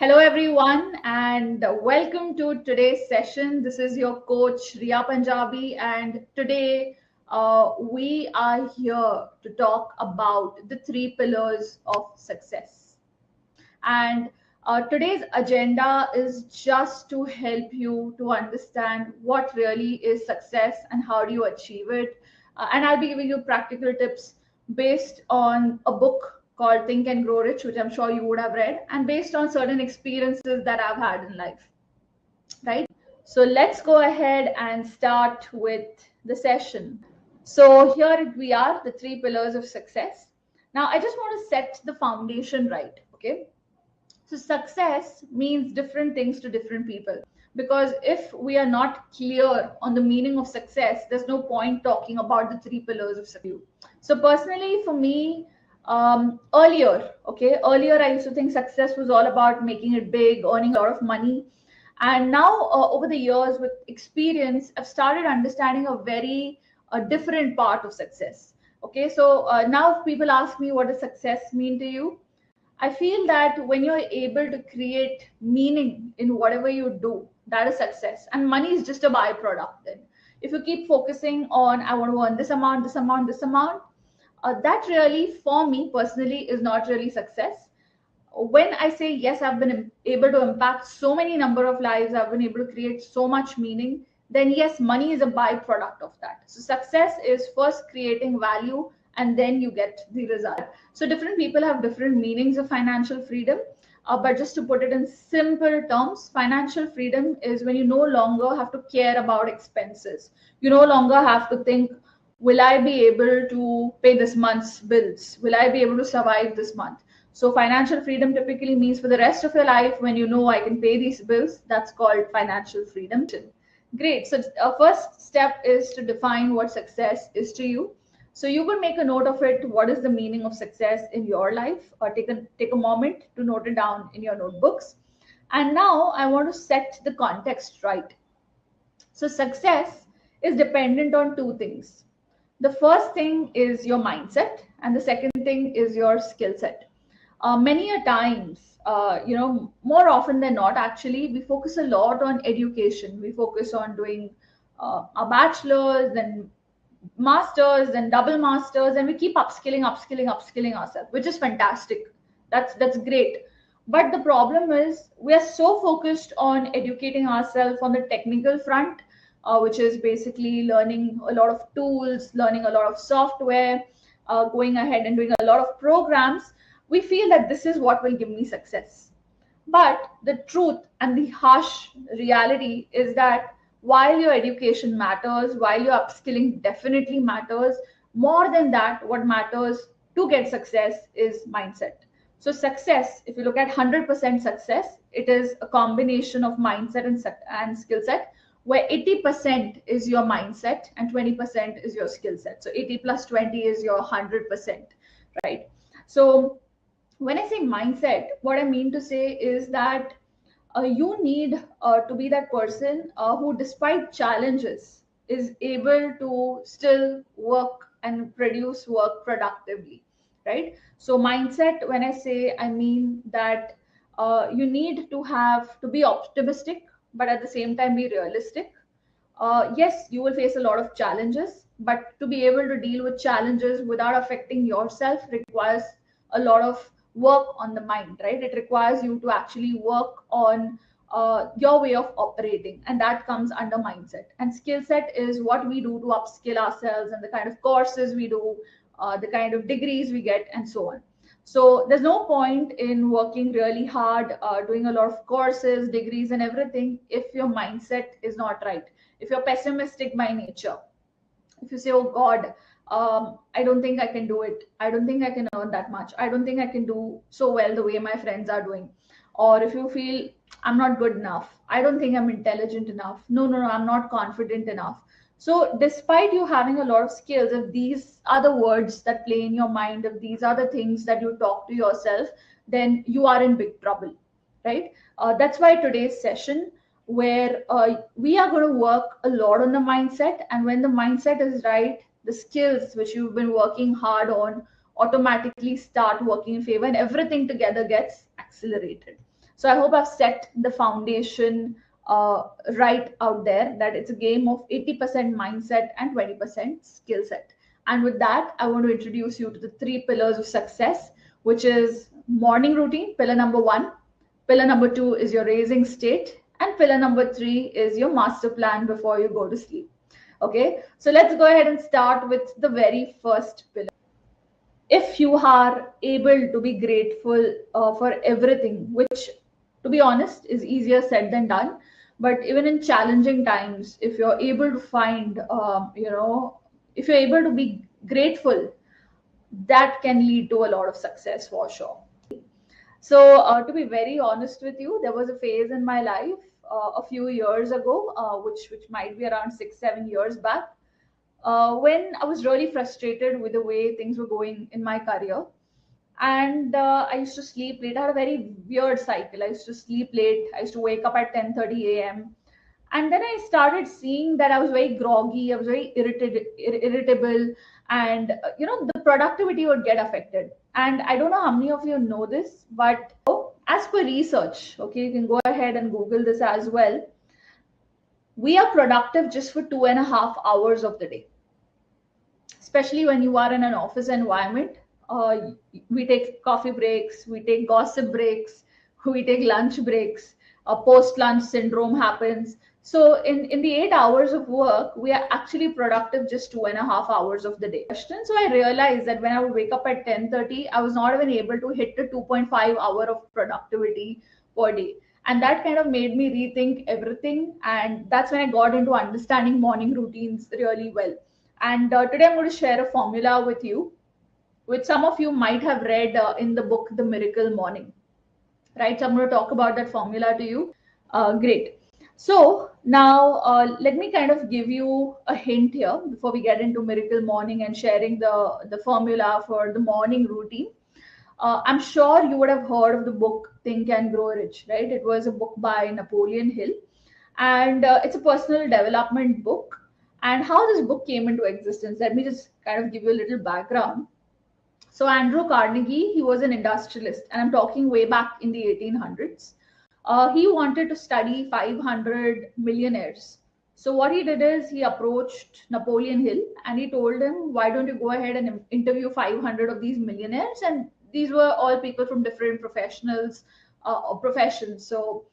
Hello, everyone, and welcome to today's session. This is your coach, Ria Punjabi, and today we are here to talk about the three pillars of success. And today's agenda is just to help you to understand what really is success and how do you achieve it. And I'll be giving you practical tips based on a book called Think and Grow Rich, which I'm sure you would have read, and based on certain experiences that I've had in life, right? So let's go ahead and start with the session. So here we are, the three pillars of success. Now, I just want to set the foundation right, okay? So success means different things to different people. Because if we are not clear on the meaning of success, there's no point talking about the three pillars of success. So personally, for me, earlier I used to think success was all about making it big, earning a lot of money. And now, over the years, with experience, I've started understanding a very different part of success. Okay, so now if people ask me what does success mean to you, I feel that when you're able to create meaning in whatever you do, that is success. And money is just a byproduct then. If you keep focusing on, I want to earn this amount, this amount, this amount, that really, for me personally, is not really success. When I say yes, I've been able to impact so many number of lives, I've been able to create so much meaning, then yes, money is a byproduct of that. So success is first creating value and then you get the result. So different people have different meanings of financial freedom. But just to put it in simple terms, financial freedom is when you no longer have to care about expenses. You no longer have to think, will I be able to pay this month's bills? Will I be able to survive this month? So financial freedom typically means for the rest of your life, when you know I can pay these bills, that's called financial freedom. Great. So first step is to define what success is to you. So you could make a note of it. What is the meaning of success in your life? Or take a moment to note it down in your notebooks. And now I want to set the context right. So success is dependent on two things. The first thing is your mindset, and the second thing is your skill set. Many a times, more often than not, actually, we focus a lot on education. We focus on doing a bachelor's, then masters, then double masters, and we keep upskilling ourselves, which is fantastic. That's great. But the problem is we are so focused on educating ourselves on the technical front, which is basically learning a lot of tools, learning a lot of software, going ahead and doing a lot of programs. We feel that this is what will give me success. But the truth and the harsh reality is that while your education matters, while your upskilling definitely matters, more than that, what matters to get success is mindset. So, success, if you look at 100% success, it is a combination of mindset and skill set, where 80% is your mindset and 20% is your skill set. So, 80 plus 20 is your 100%, right? So, when I say mindset, what I mean to say is that you need to be that person who, despite challenges, is able to still work and produce work productively, right? So, mindset, when I say, I mean that you need to have to be optimistic, but at the same time be realistic. Yes, you will face a lot of challenges, but to be able to deal with challenges without affecting yourself requires a lot of work on the mind, right? It requires you to actually work on your way of operating, and that comes under mindset. And skill set is what we do to upskill ourselves and the kind of courses we do, the kind of degrees we get, and so on. So there's no point in working really hard, doing a lot of courses, degrees, and everything if your mindset is not right. If you're pessimistic by nature, if you say, oh God, I don't think I can do it, I don't think I can earn that much, I don't think I can do so well the way my friends are doing, or if you feel I'm not good enough, I don't think I'm intelligent enough, no, I'm not confident enough. So despite you having a lot of skills, if these are the words that play in your mind, if these are the things that you talk to yourself, then you are in big trouble, right? That's why today's session, where we are going to work a lot on the mindset, and when the mindset is right, the skills which you've been working hard on automatically start working in favor, and everything together gets accelerated. So I hope I've set the foundation right out there, that it's a game of 80% mindset and 20% skill set. And with that, I want to introduce you to the three pillars of success, which is morning routine, pillar number one. Pillar number two is your raising state. And pillar number three is your master plan before you go to sleep. Okay, so let's go ahead and start with the very first pillar. If you are able to be grateful for everything, which to be honest is easier said than done, but even in challenging times, if you're able to find, if you're able to be grateful, that can lead to a lot of success for sure. So, to be very honest with you, there was a phase in my life a few years ago, which might be around 6, 7 years back, when I was really frustrated with the way things were going in my career. And I used to sleep late. I had a very weird cycle. I used to sleep late. I used to wake up at 10:30 a.m. And then I started seeing that I was very groggy. I was very irritable, and the productivity would get affected. And I don't know how many of you know this, but as per research, okay, you can go ahead and Google this as well. We are productive just for 2.5 hours of the day, especially when you are in an office environment. We take coffee breaks, we take gossip breaks, we take lunch breaks. Post lunch syndrome happens. So in the 8 hours of work, we are actually productive just 2.5 hours of the day. So I realized that when I would wake up at 10:30, I was not even able to hit the 2.5 hour of productivity per day. And that kind of made me rethink everything. And that's when I got into understanding morning routines really well. And today I'm going to share a formula with you, which some of you might have read in the book, The Miracle Morning. Right? So I'm going to talk about that formula to you. Great. So now let me kind of give you a hint here before we get into Miracle Morning and sharing the formula for the morning routine. I'm sure you would have heard of the book Think and Grow Rich, right? It was a book by Napoleon Hill, and it's a personal development book. And how this book came into existence, let me just kind of give you a little background. So Andrew Carnegie, he was an industrialist, and I'm talking way back in the 1800s. He wanted to study 500 millionaires. So what he did is he approached Napoleon Hill and he told him, why don't you go ahead and interview 500 of these millionaires? And these were all people from different professionals or professions. So,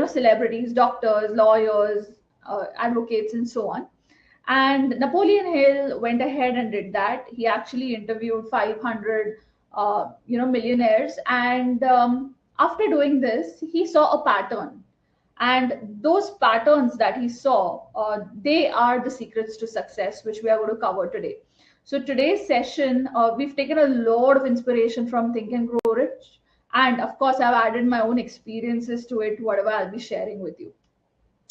celebrities, doctors, lawyers, advocates, and so on. And Napoleon Hill went ahead and did that. He actually interviewed 500, millionaires. And after doing this, he saw a pattern. And those patterns that he saw, they are the secrets to success, which we are going to cover today. So today's session, we've taken a lot of inspiration from Think and Grow Rich. And of course, I've added my own experiences to it, whatever I'll be sharing with you.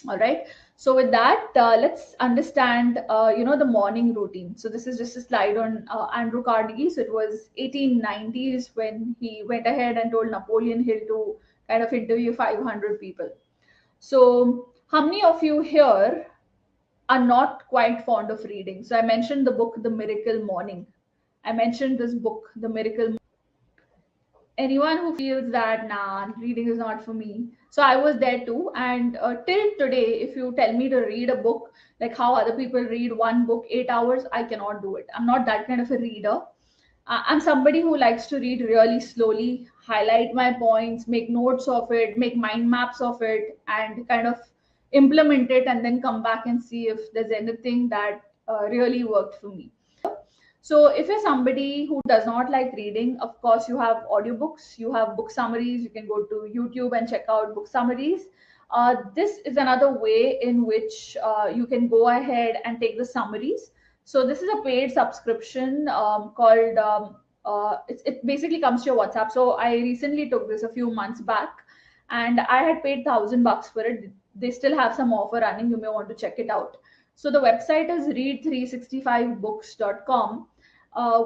All right. So with that, let's understand, the morning routine. So this is just a slide on Andrew Carnegie. So it was 1890s when he went ahead and told Napoleon Hill to kind of interview 500 people. So how many of you here are not quite fond of reading? So I mentioned the book, The Miracle Morning. I mentioned this book, The Miracle. Anyone who feels that, nah, reading is not for me. So I was there too. And till today, if you tell me to read a book, like how other people read one book 8 hours, I cannot do it. I'm not that kind of a reader. I'm somebody who likes to read really slowly, highlight my points, make notes of it, make mind maps of it, and kind of implement it, and then come back and see if there's anything that really worked for me. So if you're somebody who does not like reading, of course, you have audiobooks, you have book summaries. You can go to YouTube and check out book summaries. This is another way in which you can go ahead and take the summaries. So this is a paid subscription called, it basically comes to your WhatsApp. So I recently took this a few months back and I had paid $1,000 for it. They still have some offer running. You may want to check it out. So the website is read365books.com,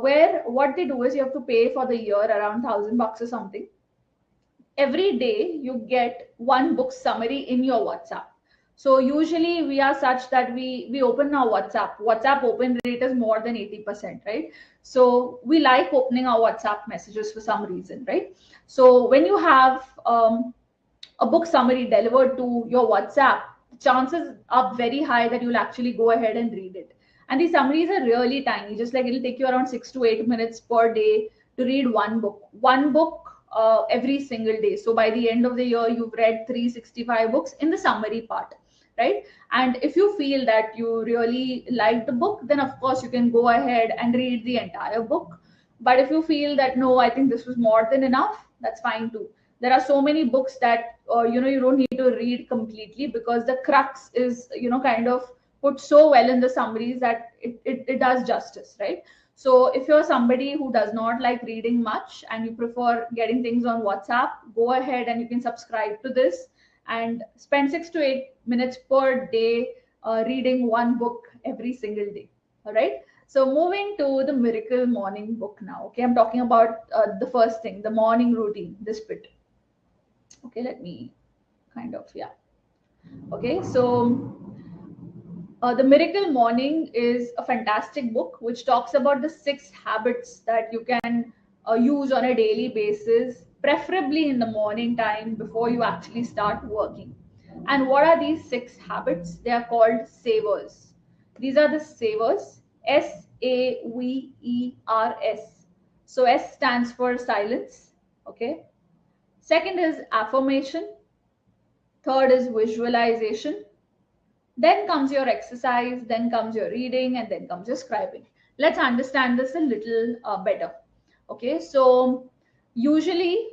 where what they do is you have to pay for the year around $1,000 or something. Every day you get one book summary in your WhatsApp. So usually we are such that we open our WhatsApp open rate is more than 80%, right? So we like opening our WhatsApp messages for some reason, right? So when you have a book summary delivered to your WhatsApp, chances are very high that you'll actually go ahead and read it. And these summaries are really tiny, just like it'll take you around 6 to 8 minutes per day to read one book every single day. So by the end of the year, you've read 365 books in the summary part, right? And if you feel that you really like the book, then of course you can go ahead and read the entire book. But if you feel that no, I think this was more than enough, that's fine too. There are so many books that you don't need to read completely, because the crux is kind of put so well in the summaries that it does justice, right? So if you're somebody who does not like reading much and you prefer getting things on WhatsApp, go ahead and you can subscribe to this and spend 6 to 8 minutes per day reading one book every single day. All right. So moving to the Miracle Morning book now. Okay, I'm talking about the first thing, the morning routine, this bit. Okay, let me kind of, yeah. Okay, so the Miracle Morning is a fantastic book which talks about the 6 habits that you can use on a daily basis, preferably in the morning time before you actually start working. And what are these 6 habits? They are called savers. These are the savers, SAVERS. So S stands for silence. Okay. Second is affirmation. Third is visualization. Then comes your exercise, then comes your reading, and then comes your scribing. Let's understand this a little better. Okay, so usually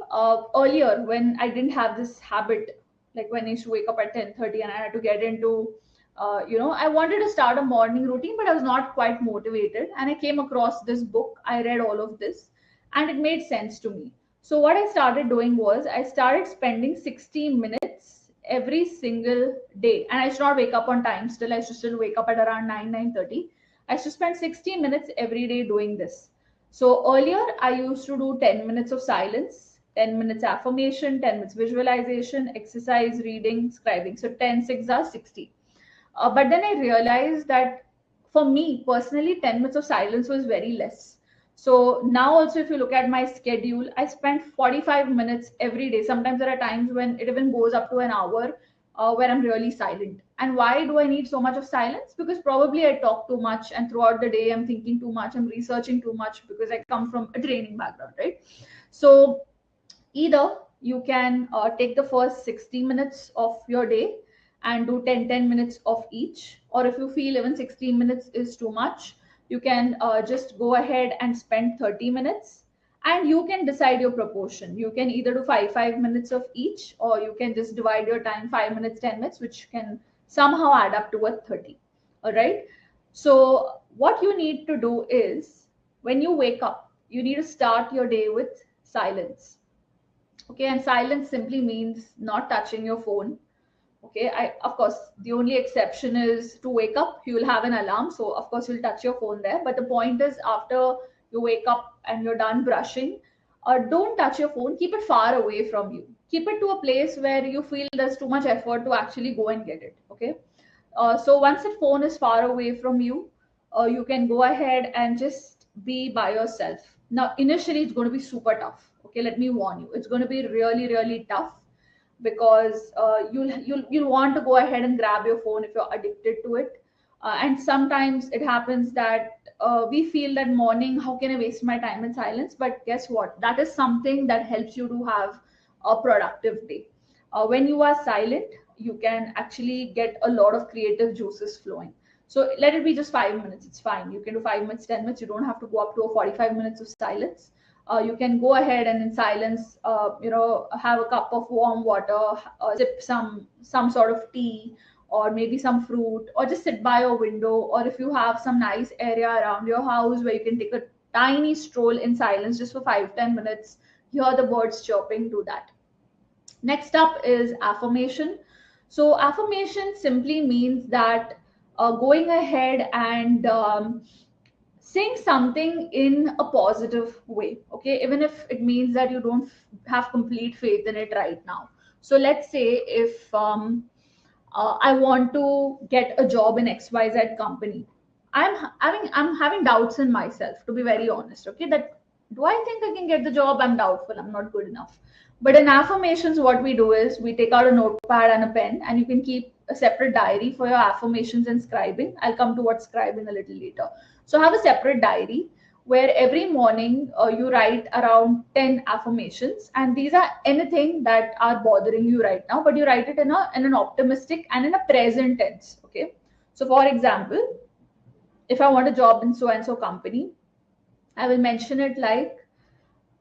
earlier when I didn't have this habit, like when I used to wake up at 10:30 and I had to get into, I wanted to start a morning routine, but I was not quite motivated. And I came across this book, I read all of this, and it made sense to me. So what I started doing was I started spending 60 minutes every single day. And I should not wake up on time still. I should still wake up at around 9:30. I should spend 60 minutes every day doing this. So earlier I used to do 10 minutes of silence, 10 minutes affirmation, 10 minutes visualization, exercise, reading, scribing. So 10, 6 are 60. But then I realized that for me personally, 10 minutes of silence was very less. So now also, if you look at my schedule, I spend 45 minutes every day. Sometimes there are times when it even goes up to an hour where I'm really silent. And why do I need so much of silence? Because probably I talk too much, and throughout the day I'm thinking too much, I'm researching too much, because I come from a training background, right? So either you can take the first 60 minutes of your day and do 10 minutes of each, or if you feel even 16 minutes is too much, you can just go ahead and spend 30 minutes, and you can decide your proportion. You can either do 5 minutes of each, or you can just divide your time 5 minutes, 10 minutes, which can somehow add up to a 30. All right. So what you need to do is, when you wake up, you need to start your day with silence. Okay, and silence simply means not touching your phone. Okay, I of course, the only exception is to wake up, you will have an alarm, so of course you'll touch your phone there. But the point is, after you wake up and you're done brushing, don't touch your phone. Keep it far away from you. Keep it to a place where you feel there's too much effort to actually go and get it. Okay, so once the phone is far away from you, you can go ahead and just be by yourself. Now, initially, it's going to be super tough. Okay, let me warn you, it's going to be really, really tough, because you'll want to go ahead and grab your phone if you're addicted to it. And sometimes it happens that we feel that morning, how can I waste my time in silence? But guess what? That is something that helps you to have a productive day. When you are silent, you can actually get a lot of creative juices flowing. So let it be just 5 minutes. It's fine. You can do 5 minutes, 10 minutes. You don't have to go up to a 45 minutes of silence. You can go ahead and in silence, have a cup of warm water, sip some sort of tea, or maybe some fruit, or just sit by your window. Or if you have some nice area around your house where you can take a tiny stroll in silence just for 5-10 minutes, hear the birds chirping, do that. Next up is affirmation. So affirmation simply means that going ahead and saying something in a positive way. Okay, even if it means that you don't have complete faith in it right now. So let's say if I want to get a job in XYZ company. I'm having doubts in myself, to be very honest. Okay, that do I think I can get the job? I'm doubtful. I'm not good enough. But in affirmations, what we do is we take out a notepad and a pen, and you can keep a separate diary for your affirmations and scribing. I'll come to what scribing a little later. So have a separate diary where every morning you write around 10 affirmations, and these are anything that are bothering you right now, but you write it in an optimistic and in a present tense. Okay, so for example, if I want a job in so and so company, I will mention it like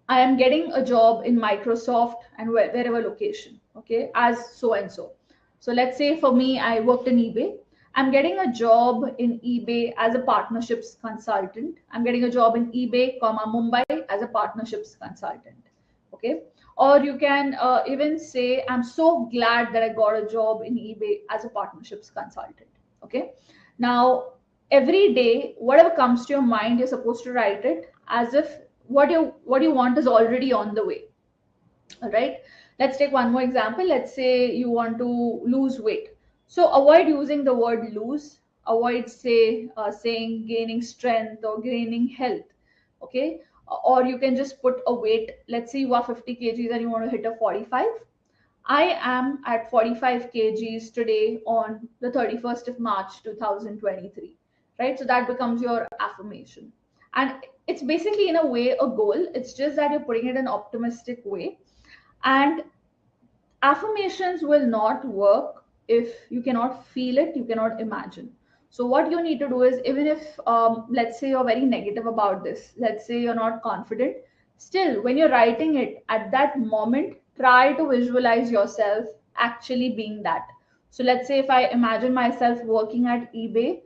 I am getting a job in Microsoft and wherever location, okay, as so and so. So let's say for me, I worked in eBay. I'm getting a job in eBay as a partnerships consultant. I'm getting a job in eBay, comma Mumbai as a partnerships consultant, okay. Or you can even say, I'm so glad that I got a job in eBay as a partnerships consultant, okay. Now, every day, whatever comes to your mind, you're supposed to write it as if what you want is already on the way. All right, let's take one more example. Let's say you want to lose weight. So avoid using the word lose. Avoid saying gaining strength or gaining health. Okay, or you can just put a weight. Let's say you are 50 kgs and you want to hit a 45. I am at 45 kgs today on the 31st of March 2023, right? So that becomes your affirmation. And it's basically, in a way, a goal. It's just that you're putting it in an optimistic way. And affirmations will not work if you cannot feel it, you cannot imagine. So what you need to do is, even if let's say you're very negative about this, let's say you're not confident, still when you're writing it at that moment, try to visualize yourself actually being that. So let's say if I imagine myself working at eBay,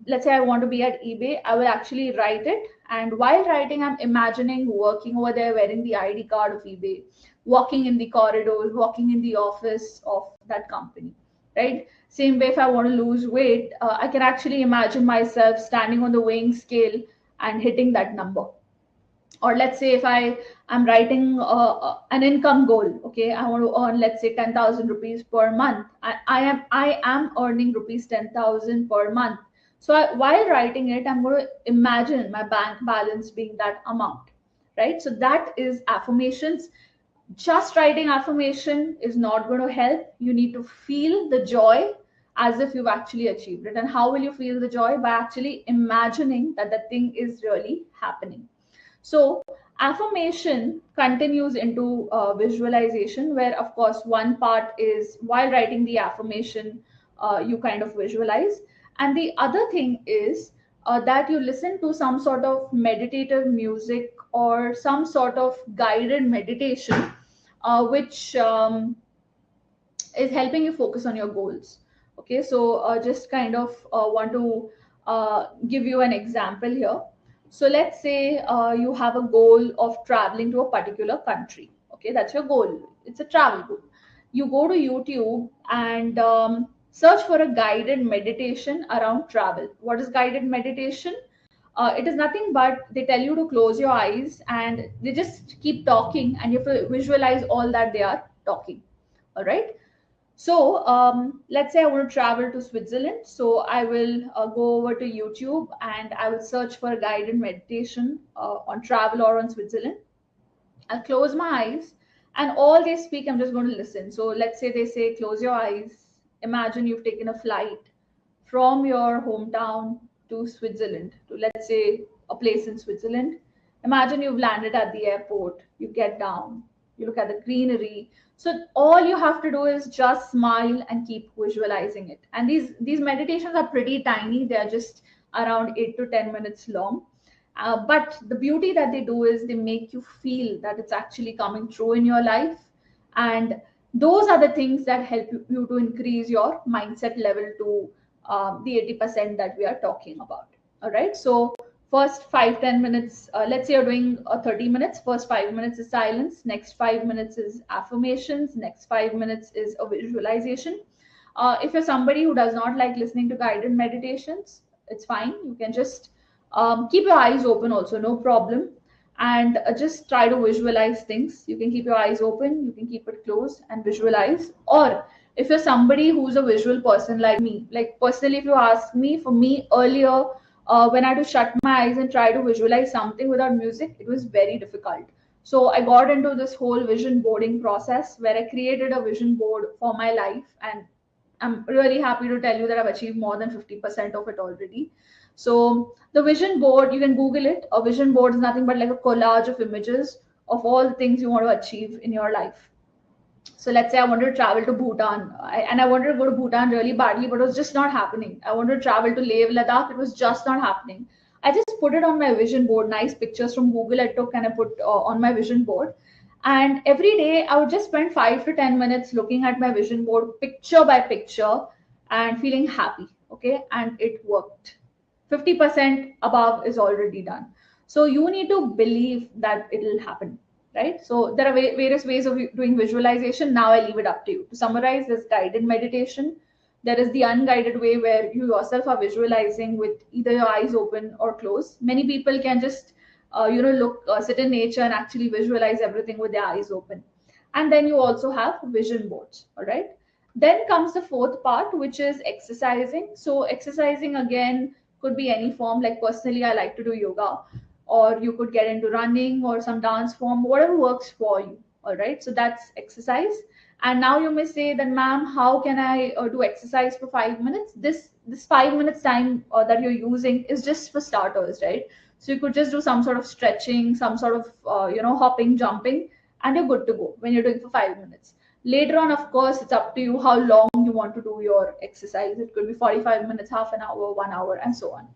let's say I want to be at eBay, I will actually write it, and while writing, I'm imagining working over there wearing the ID card of eBay, walking in the corridors, walking in the office of that company, right? Same way, if I want to lose weight, I can actually imagine myself standing on the weighing scale and hitting that number. Or let's say if I am writing an income goal, okay, I want to earn, let's say, 10,000 rupees per month. I am earning rupees 10,000 per month. So while writing it, I'm going to imagine my bank balance being that amount, right? So that is affirmations. Just writing affirmation is not going to help. You need to feel the joy as if you've actually achieved it. And how will you feel the joy? By actually imagining that the thing is really happening. So affirmation continues into visualization, where of course one part is while writing the affirmation, you kind of visualize. And the other thing is that you listen to some sort of meditative music or some sort of guided meditation, which is helping you focus on your goals. Okay, so just kind of want to give you an example here. So let's say you have a goal of traveling to a particular country. Okay, that's your goal. It's a travel goal. You go to YouTube and search for a guided meditation around travel. What is guided meditation? It is nothing but they tell you to close your eyes and they just keep talking, and you have to visualize all that they are talking. All right. So let's say I want to travel to Switzerland. So I will go over to YouTube and I will search for a guided meditation on travel or on Switzerland. I'll close my eyes, and all they speak, I'm just going to listen. So let's say they say, close your eyes. Imagine you've taken a flight from your hometown to Switzerland, to, let's say, a place in Switzerland. Imagine you've landed at the airport, you get down, you look at the greenery. So all you have to do is just smile and keep visualizing it. And these meditations are pretty tiny. They are just around 8 to 10 minutes long. But the beauty that they do is they make you feel that it's actually coming true in your life. And those are the things that help you to increase your mindset level to the 80% that we are talking about. All right. So first 5-10 minutes, let's say you're doing 30 minutes. First 5 minutes is silence. Next 5 minutes is affirmations. Next 5 minutes is a visualization. If you're somebody who does not like listening to guided meditations, it's fine. You can just keep your eyes open also, no problem. And just try to visualize things. You can keep your eyes open, you can keep it closed and visualize. Or If you're somebody who's a visual person like me, like personally, if you ask me, for me earlier, when I had to shut my eyes and try to visualize something without music, it was very difficult. So I got into this whole vision boarding process where I created a vision board for my life, and I'm really happy to tell you that I've achieved more than 50% of it already. So the vision board, you can Google it. A vision board is nothing but like a collage of images of all the things you want to achieve in your life. So let's say I wanted to travel to Bhutan, and I wanted to go to Bhutan really badly, but it was just not happening. I wanted to travel to Leh Ladakh, it was just not happening. I just put it on my vision board, nice pictures from Google I took and I put on my vision board. And every day I would just spend 5 to 10 minutes looking at my vision board, picture by picture, and feeling happy. Okay, and it worked. 50% above is already done. So you need to believe that it'll happen, right? So there are various ways of doing visualization. Now I leave it up to you. To summarize, there's guided meditation. There is the unguided way where you yourself are visualizing with either your eyes open or closed. Many people can just, sit in nature and actually visualize everything with their eyes open. And then you also have vision boards, all right? Then comes the fourth part, which is exercising. So exercising again could be any form. Like personally, I like to do yoga, or you could get into running or some dance form, whatever works for you. All right, so that's exercise. And now you may say that, ma'am, how can I do exercise for 5 minutes? This 5 minutes time that you're using is just for starters, right? So you could just do some sort of stretching, some sort of hopping, jumping, and you're good to go when you're doing for 5 minutes. Later on, of course, it's up to you how long you want to do your exercise. It could be 45 minutes, half an hour, 1 hour, and so on.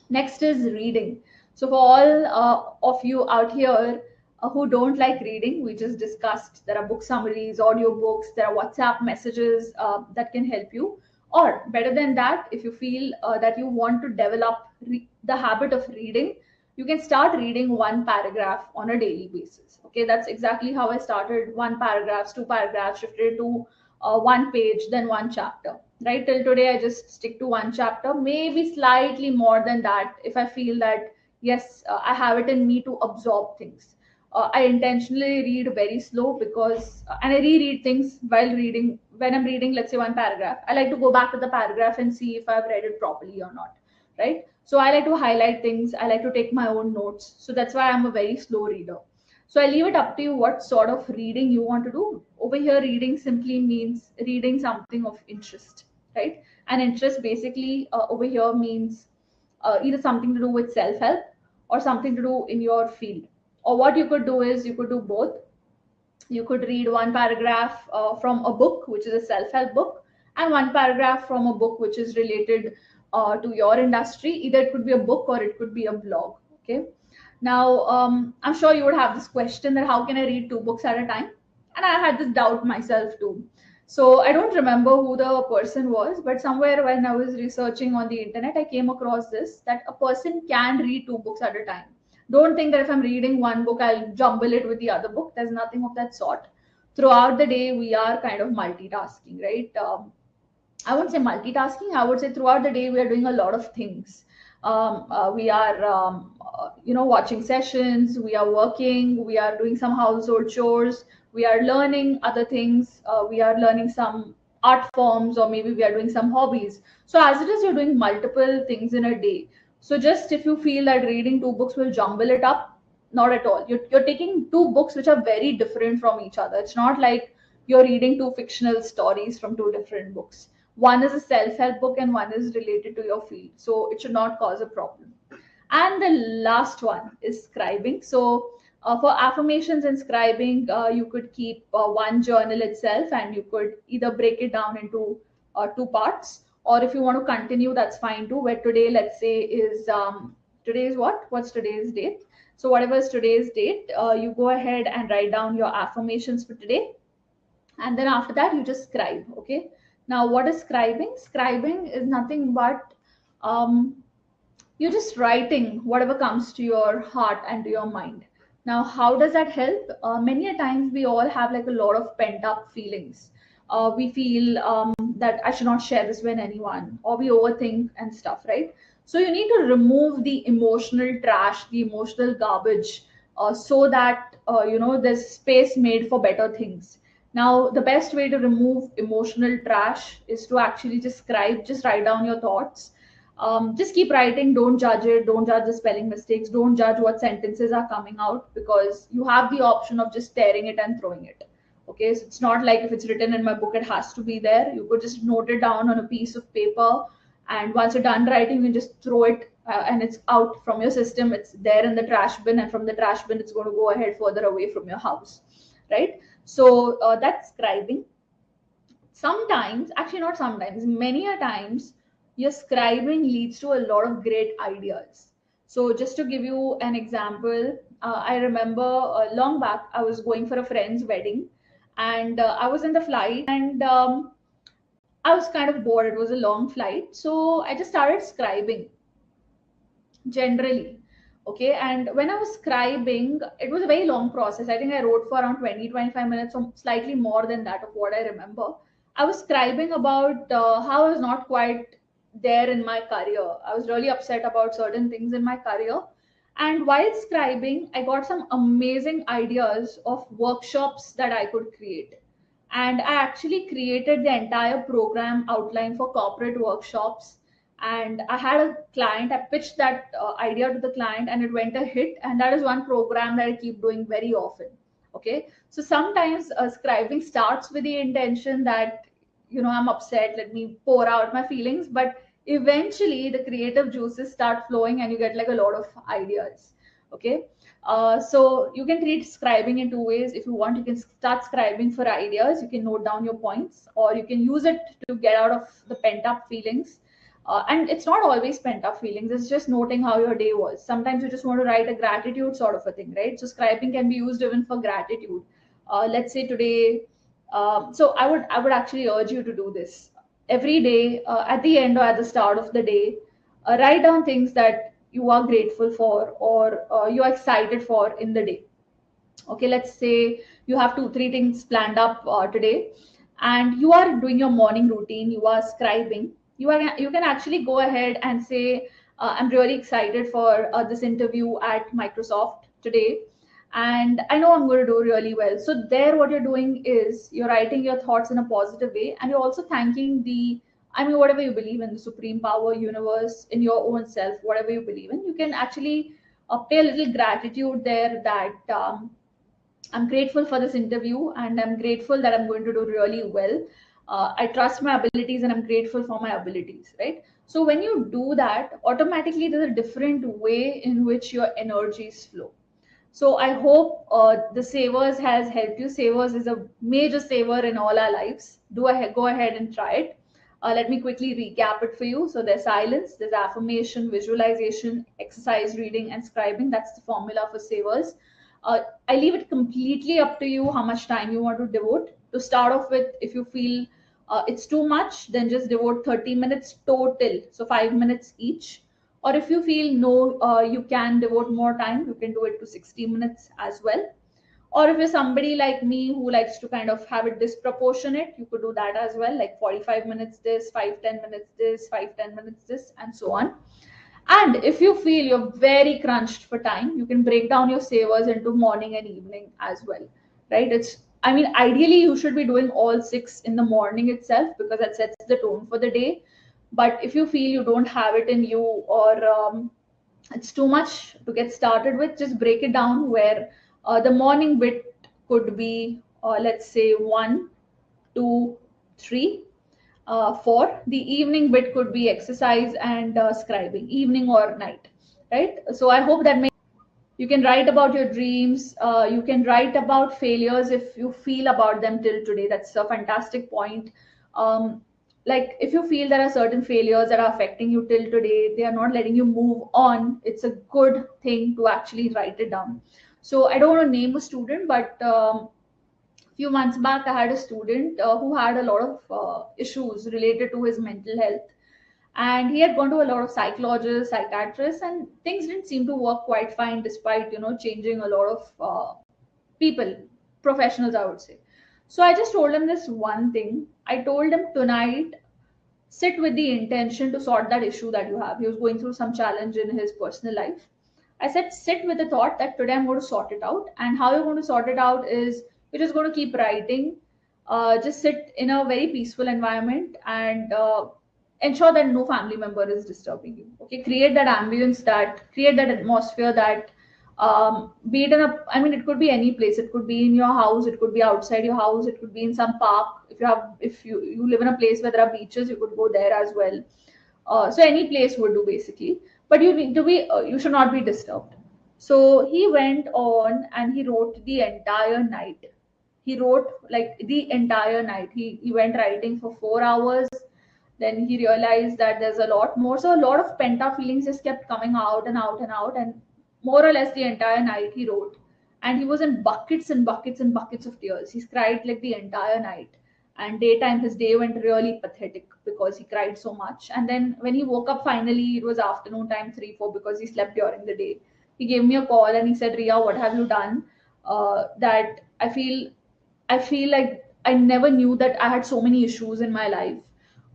Next is reading. So for all of you out here who don't like reading, we just discussed there are book summaries, audio books, there are WhatsApp messages that can help you. Or better than that, if you feel that you want to develop the habit of reading, you can start reading one paragraph on a daily basis. Okay, that's exactly how I started. One paragraph, two paragraphs, shifted to one page, then one chapter. Right till today, I just stick to one chapter, maybe slightly more than that if I feel that yes, I have it in me to absorb things. I intentionally read very slow because, and I reread things while reading. When I'm reading, let's say one paragraph, I like to go back to the paragraph and see if I've read it properly or not, right? So I like to highlight things. I like to take my own notes. So that's why I'm a very slow reader. So I leave it up to you what sort of reading you want to do. Over here, reading simply means reading something of interest, right? And interest basically over here means either something to do with self-help or something to do in your field. Or what you could do is you could do both. You could read one paragraph from a book, which is a self-help book, and one paragraph from a book which is related to your industry. Either it could be a book or it could be a blog. Okay. Now, I'm sure you would have this question that how can I read two books at a time? And I had this doubt myself too. So I don't remember who the person was, but somewhere when I was researching on the internet, I came across this that a person can read two books at a time. Don't think that if I'm reading one book, I'll jumble it with the other book. There's nothing of that sort. Throughout the day, we are kind of multitasking, right? I wouldn't say multitasking. I would say throughout the day we are doing a lot of things. We are, watching sessions. We are working. We are doing some household chores. We are learning other things. We are learning some art forms, or maybe we are doing some hobbies. So as it is, you're doing multiple things in a day. So just if you feel that reading two books will jumble it up, not at all. You're taking two books which are very different from each other. It's not like you're reading two fictional stories from two different books. One is a self-help book and one is related to your field, so it should not cause a problem. And the last one is scribing. So for affirmations and scribing, you could keep one journal itself, and you could either break it down into two parts, or if you want to continue, that's fine too. Where today, let's say, is today is what? What's today's date? So whatever is today's date, you go ahead and write down your affirmations for today, and then after that you just scribe. Okay. Now, what is scribing? Scribing is nothing but um, you're just writing whatever comes to your heart and to your mind. Now, how does that help? Many a times we all have like a lot of pent up feelings. We feel that I should not share this with anyone, or we overthink and stuff, right? So you need to remove the emotional trash, the emotional garbage, so that there's space made for better things. Now, the best way to remove emotional trash is to actually just scribe, just write down your thoughts. Just keep writing, don't judge it, don't judge the spelling mistakes, don't judge what sentences are coming out, because you have the option of just tearing it and throwing it. Okay, so it's not like if it's written in my book, it has to be there. You could just note it down on a piece of paper, and once you're done writing, you can just throw it and it's out from your system. It's there in the trash bin, and from the trash bin, it's going to go ahead further away from your house, right? So that's scribing. Sometimes, actually not sometimes, many a times, your scribing leads to a lot of great ideas. So just to give you an example, I remember long back I was going for a friend's wedding, and I was in the flight, and I was kind of bored. It was a long flight, so I just started scribing generally. Okay, and when I was scribing, it was a very long process. I think I wrote for around 20-25 minutes, or slightly more than that, of what I remember. I was scribing about how I was not quite there in my career. I was really upset about certain things in my career, and while scribing, I got some amazing ideas of workshops that I could create. And I actually created the entire program outline for corporate workshops. And I had a client, I pitched that idea to the client, and it went a hit. And that is one program that I keep doing very often. Okay, so sometimes scribing starts with the intention that, I'm upset, let me pour out my feelings, but eventually the creative juices start flowing and you get like a lot of ideas. Okay, so you can treat scribing in two ways. If you want, you can start scribing for ideas. You can note down your points, or you can use it to get out of the pent up feelings. And it's not always pent up feelings. It's just noting how your day was. Sometimes you just want to write a gratitude sort of a thing, right? So scribing can be used even for gratitude. Let's say today. So I would actually urge you to do this every day, at the end or at the start of the day. Write down things that you are grateful for, or you're excited for in the day. Okay, let's say you have 2-3 things planned up today, and you are doing your morning routine, you are scribing. You can actually go ahead and say, I'm really excited for this interview at Microsoft today, and I know I'm going to do really well. So there, what you're doing is you're writing your thoughts in a positive way, and you're also thanking the, I mean, whatever you believe in, the supreme power, universe, in your own self, whatever you believe in, you can actually pay a little gratitude there, that I'm grateful for this interview, and I'm grateful that I'm going to do really well. I trust my abilities and I'm grateful for my abilities, right? So when you do that, automatically there's a different way in which your energies flow. So I hope the Savers has helped you. Savers is a major saver in all our lives. Go ahead and try it. Let me quickly recap it for you. So there's silence, there's affirmation, visualization, exercise, reading, and scribing. That's the formula for Savers. I leave it completely up to you how much time you want to devote. To start off with, if you feel it's too much, then just devote 30 minutes total. So 5 minutes each. Or if you feel no, you can devote more time, you can do it to 60 minutes as well. Or if you're somebody like me who likes to kind of have it disproportionate, you could do that as well, like 45 minutes this, 5-10 minutes this, 5-10 minutes this, and so on. And if you feel you're very crunched for time, you can break down your savers into morning and evening as well, right? I mean, ideally, you should be doing all six in the morning itself, because that sets the tone for the day. But if you feel you don't have it in you, or it's too much to get started with, just break it down where the morning bit could be, let's say, 1, 2, 3. For the evening bit could be exercise and scribing, evening or night, right? So I hope that you can write about your dreams. You can write about failures if you feel about them till today. That's a fantastic point. Um, like if you feel there are certain failures that are affecting you till today, they are not letting you move on. It's a good thing to actually write it down. So I don't want to name a student, but few months back, I had a student who had a lot of issues related to his mental health, and he had gone to a lot of psychologists, psychiatrists, and things didn't seem to work quite fine, despite changing a lot of people, professionals, I would say. So I just told him this one thing. I told him, tonight, sit with the intention to sort that issue that you have. He was going through some challenge in his personal life. I said, sit with the thought that today I'm going to sort it out. And how you're going to sort it out is you're just going to keep writing. just sit in a very peaceful environment and ensure that no family member is disturbing you. Okay, create that ambience, that create that atmosphere, that be it in a, I mean, it could be any place. It could be in your house, it could be outside your house, it could be in some park. If you live in a place where there are beaches, you could go there as well. So any place would do basically, but you need to be you should not be disturbed. So he went on and he wrote the entire night. He wrote like the entire night. He went writing for 4 hours. Then he realized that there's a lot more. So a lot of pent up feelings just kept coming out and out and out. And more or less the entire night he wrote. And he was in buckets and buckets and buckets of tears. He's cried like the entire night. And daytime, his day went really pathetic because he cried so much. And then when he woke up finally, it was afternoon time, 3, 4, because he slept during the day. He gave me a call and he said, Ria, what have you done? That I feel like I never knew that I had so many issues in my life.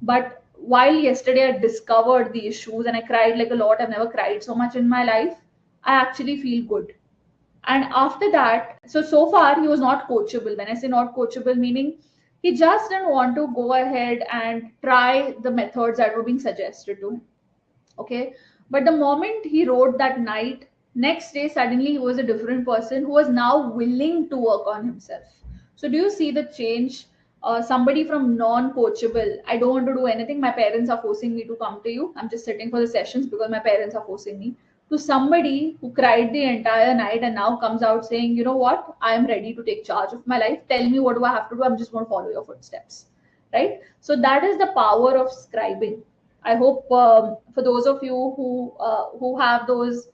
But while yesterday I discovered the issues and I cried like a lot, I've never cried so much in my life. I actually feel good. And after that, so far he was not coachable. When I say not coachable, meaning he just didn't want to go ahead and try the methods that were being suggested to him. Okay. But the moment he wrote that night, next day suddenly he was a different person who was now willing to work on himself. So do you see the change? Somebody from non-coachable, I don't want to do anything, my parents are forcing me to come to you, I'm just sitting for the sessions because my parents are forcing me, to somebody who cried the entire night and now comes out saying, you know what, I am ready to take charge of my life, tell me what do I have to do, I'm just going to follow your footsteps. Right. So that is the power of scribing. I hope for those of you who have those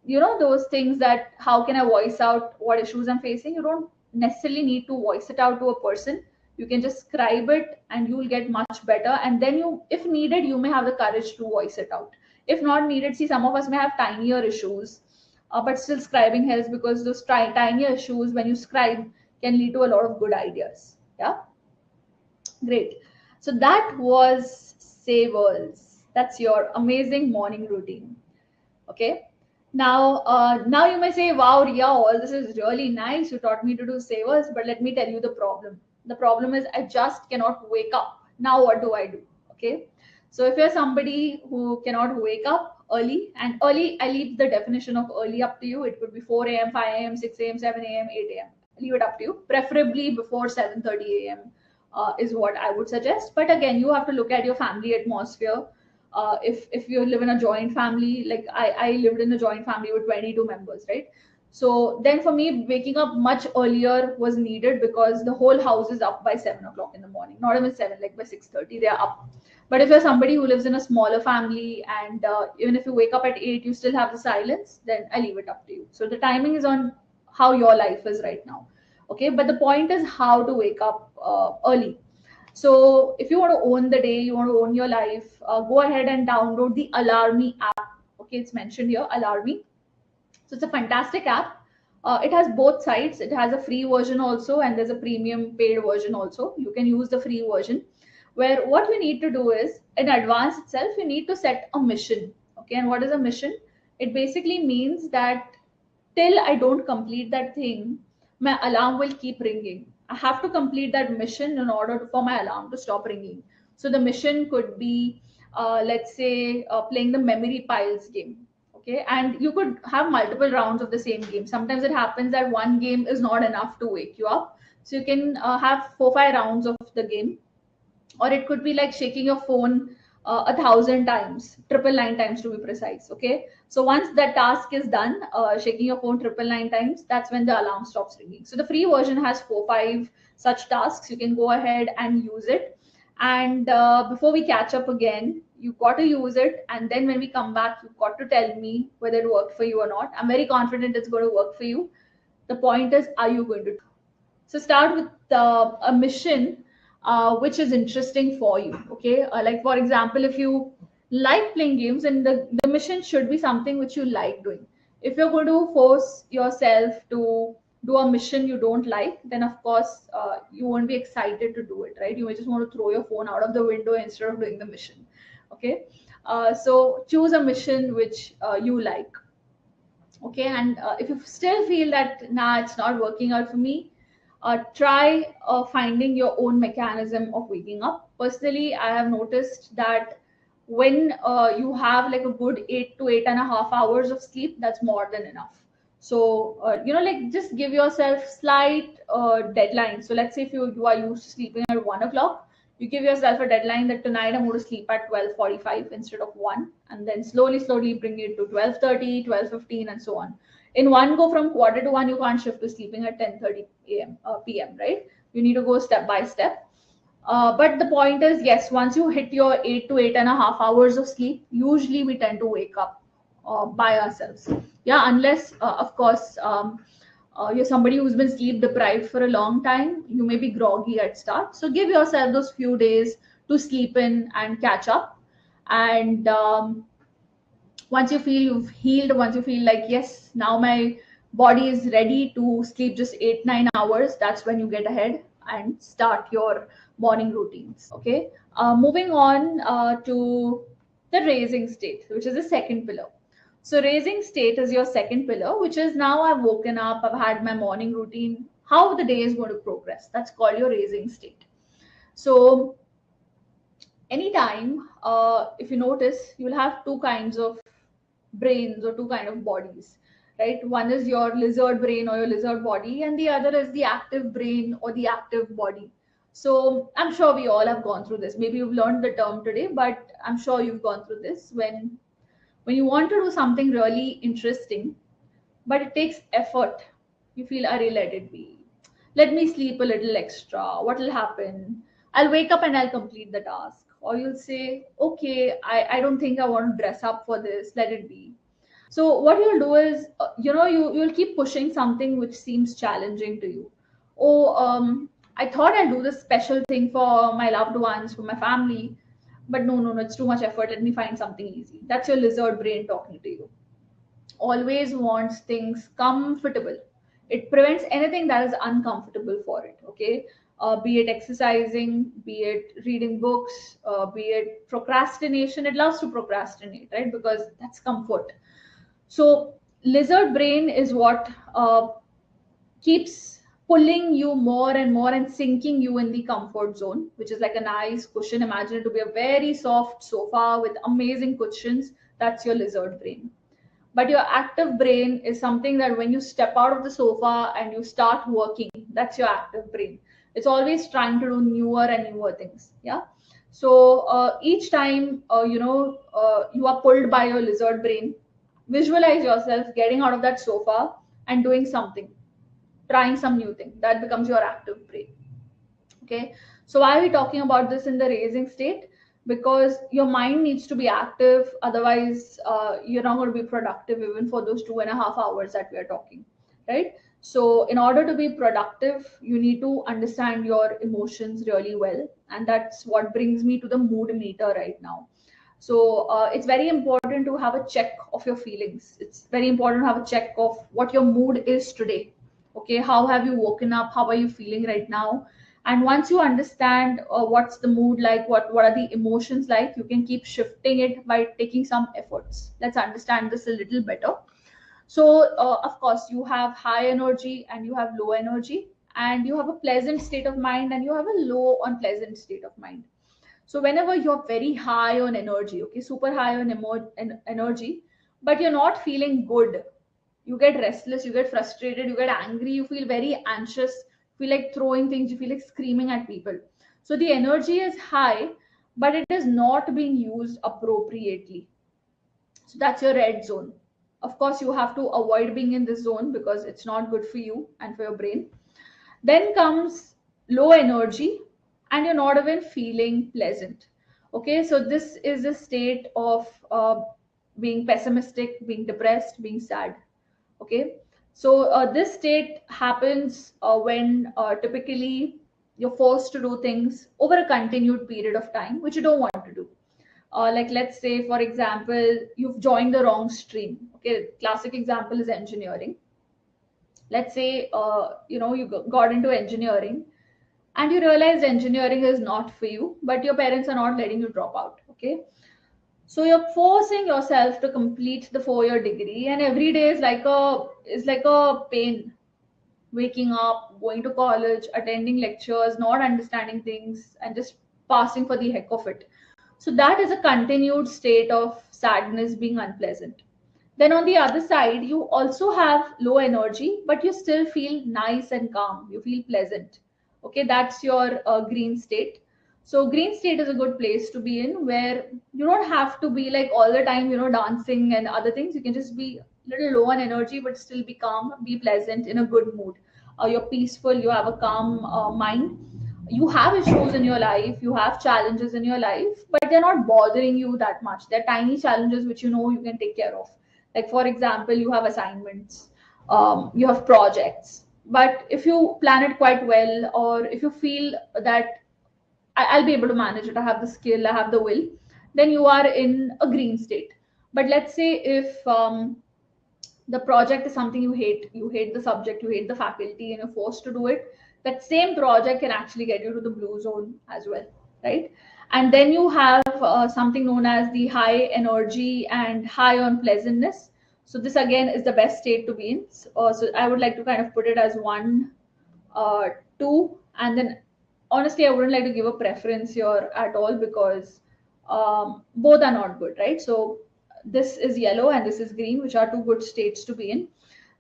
those things, that how can I voice out what issues I'm facing. You don't necessarily need to voice it out to a person. You can just scribe it and you will get much better. And then you, if needed, you may have the courage to voice it out. If not needed, see, some of us may have tinier issues, but still scribing helps because those tinier issues, when you scribe, can lead to a lot of good ideas. Yeah. Great. So that was Savers. That's your amazing morning routine. Okay. Now you may say, "Wow, Ria, all this is really nice. You taught me to do Savers, but let me tell you the problem. The problem is I just cannot wake up. Now what do I do?" Okay. So if you're somebody who cannot wake up early, and early, I leave the definition of early up to you. It could be 4 a.m., 5 a.m., 6 a.m., 7 a.m., 8 a.m. Leave it up to you. Preferably before 7:30 a.m. Is what I would suggest. But again, you have to look at your family atmosphere. If you live in a joint family, like I lived in a joint family with 22 members, right? So then for me, waking up much earlier was needed because the whole house is up by 7 o'clock in the morning. Not even 7, like by 6:30, they are up. But if you're somebody who lives in a smaller family and even if you wake up at 8, you still have the silence, then I leave it up to you. So the timing is on how your life is right now. Okay, but the point is how to wake up early. So if you want to own the day, you want to own your life, go ahead and download the Alarmy app. Okay, it's mentioned here, Alarmy. So it's a fantastic app. It has both sides. It has a free version also, and there's a premium paid version also. You can use the free version, where what you need to do is, in advance itself, you need to set a mission. Okay, and what is a mission? It basically means that till I don't complete that thing, my alarm will keep ringing. I have to complete that mission in order for my alarm to stop ringing. So the mission could be, let's say, playing the memory piles game. Okay, and you could have multiple rounds of the same game. Sometimes it happens that one game is not enough to wake you up, so you can have 4, 5 rounds of the game. Or it could be like shaking your phone 1,000 times, 999 times to be precise. Okay, so once that task is done, shaking your phone 999 times, that's when the alarm stops ringing. So the free version has 4, 5 such tasks. You can go ahead and use it. And before we catch up again, you got to use it, and then when we come back, you got to tell me whether it worked for you or not. I'm very confident it's going to work for you. The point is, are you going to? So start with a mission which is interesting for you. Okay, like for example, if you like playing games, and the mission should be something which you like doing. If you're going to force yourself to do a mission you don't like, then of course you won't be excited to do it, right? You may just want to throw your phone out of the window instead of doing the mission. Okay, so choose a mission which you like. Okay, and if you still feel that nah, it's not working out for me, Try finding your own mechanism of waking up. Personally, I have noticed that when you have like a good 8 to 8.5 hours of sleep, that's more than enough. So like just give yourself slight deadline. So let's say if you are used to sleeping at 1 o'clock, you give yourself a deadline that tonight I'm going to sleep at 12:45 instead of 1, and then slowly bring it to 12:30, 12:15, and so on. In one go, from quarter to 1, you can't shift to sleeping at 10:30 a.m. PM, right? You need to go step by step. But the point is, yes, once you hit your 8 to 8.5 hours of sleep, usually we tend to wake up by ourselves. Yeah, unless, of course, you're somebody who's been sleep deprived for a long time, you may be groggy at start. So give yourself those few days to sleep in and catch up. And once you feel you've healed, once you feel like, yes, now my body is ready to sleep just 8 9 hours, that's when you get ahead and start your morning routines. Okay, moving on to the raising state, which is the second pillar. So raising state is your second pillar, which is now I've woken up, I've had my morning routine, how the day is going to progress. That's called your raising state. So anytime, if you notice, you'll have two kinds of brains or two kind of bodies, right? One is your lizard brain or your lizard body, and the other is the active brain or the active body. So I'm sure we all have gone through this. Maybe you've learned the term today, but I'm sure you've gone through this. When you want to do something really interesting, but it takes effort, you feel, Are, let it be. Let me sleep a little extra. What will happen? I'll wake up and I'll complete the task. Or you'll say, okay, I don't think I want to dress up for this. Let it be. So what you'll do is, you'll keep pushing something which seems challenging to you. Oh, I thought I'll do this special thing for my loved ones, for my family, but no, it's too much effort. Let me find something easy. That's your lizard brain talking to you. Always wants things comfortable. It prevents anything that is uncomfortable for it. Okay, be it exercising, be it reading books, be it procrastination. It loves to procrastinate, right? Because that's comfort. So lizard brain is what keeps pulling you more and more and sinking you in the comfort zone, which is like a nice cushion. Imagine it to be a very soft sofa with amazing cushions. That's your lizard brain. But your active brain is something that when you step out of the sofa and you start working, that's your active brain. It's always trying to do newer and newer things. Yeah. So each time you are pulled by your lizard brain, visualize yourself getting out of that sofa and doing something, trying some new thing. That becomes your active brain. Okay, so why are we talking about this in the raising state? Because your mind needs to be active, otherwise you're not going to be productive even for those 2.5 hours that we are talking, right? So in order to be productive, you need to understand your emotions really well, and that's what brings me to the mood meter right now. So it's very important to have a check of your feelings. It's very important to have a check of what your mood is today. Okay, how have you woken up? How are you feeling right now? And once you understand what's the mood like, what are the emotions like, you can keep shifting it by taking some efforts. Let's understand this a little better. So of course, you have high energy and you have low energy, and you have a pleasant state of mind and you have a low unpleasant state of mind. So whenever you're very high on energy, okay, super high on energy, but you're not feeling good, you get restless, you get frustrated, you get angry, you feel very anxious, feel like throwing things, you feel like screaming at people. So the energy is high, but it is not being used appropriately. So that's your red zone. Of course, you have to avoid being in this zone because it's not good for you and for your brain. Then comes low energy, and you're not even feeling pleasant. Okay, so this is a state of being pessimistic, being depressed, being sad. Okay, so this state happens when typically you're forced to do things over a continued period of time, which you don't want to do. Like let's say, for example, you've joined the wrong stream. Okay, classic example is engineering. Let's say you got into engineering and you realized engineering is not for you, but your parents are not letting you drop out. Okay, so you're forcing yourself to complete the 4-year degree, and every day is like a pain. waking up, going to college, attending lectures, not understanding things, and just passing for the heck of it. So that is a continued state of sadness, being unpleasant. Then on the other side, you also have low energy, but you still feel nice and calm. You feel pleasant. Okay, that's your green state. So green state is a good place to be in, where you don't have to be like all the time, dancing and other things. You can just be a little low on energy, but still be calm, be pleasant, in a good mood. You're peaceful. You have a calm mind. You have issues in your life, you have challenges in your life, but they're not bothering you that much. They're tiny challenges which you can take care of. Like, for example, you have assignments, you have projects, but if you plan it quite well, or if you feel that I'll be able to manage it, I have the skill, I have the will, then you are in a green state. But let's say if the project is something you hate the subject, you hate the faculty, and you're forced to do it, that same project can actually get you to the blue zone as well, right? And then you have something known as the high energy and high on pleasantness. So this again is the best state to be in. So I would like to kind of put it as 1, 2, and then honestly, I wouldn't like to give a preference here at all, because both are not good, right? So this is yellow and this is green, which are two good states to be in.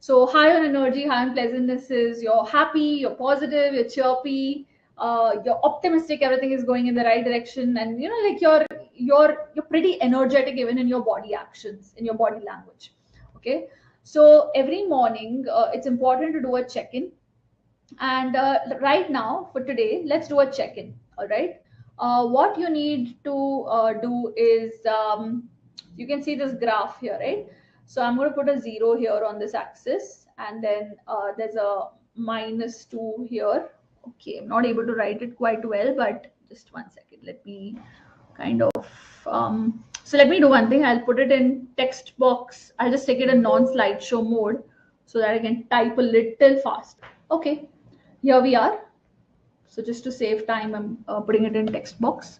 So high on energy, high on pleasantness is you're happy, you're positive, you're chirpy, you're optimistic, everything is going in the right direction, and like you're pretty energetic even in your body actions, in your body language. Okay, so every morning it's important to do a check-in. And right now, for today, let's do a check-in. All right. What you need to do is, you can see this graph here, right? So I'm going to put a 0 here on this axis, and then there's a -2 here. Okay, I'm not able to write it quite well, but just 1 second. Let me kind of. So let me do one thing. I'll put it in text box. I'll just take it in non-slideshow mode so that I can type a little fast. Okay, here we are. So just to save time, I'm putting it in text box.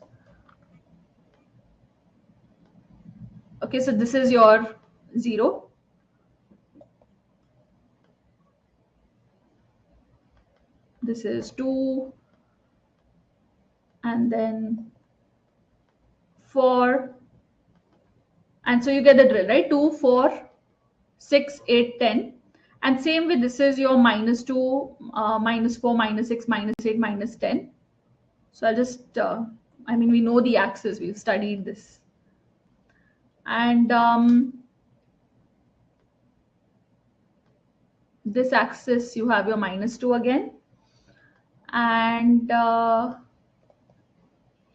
Okay, so this is your 0. This is 2. And then 4. And so you get the drill, right? 2, 4, 6, 8, 10. And same way, this is your -2, -4, -6, -8, -10. So I'll just, we know the axis, we've studied this. And this axis, you have your -2 again. And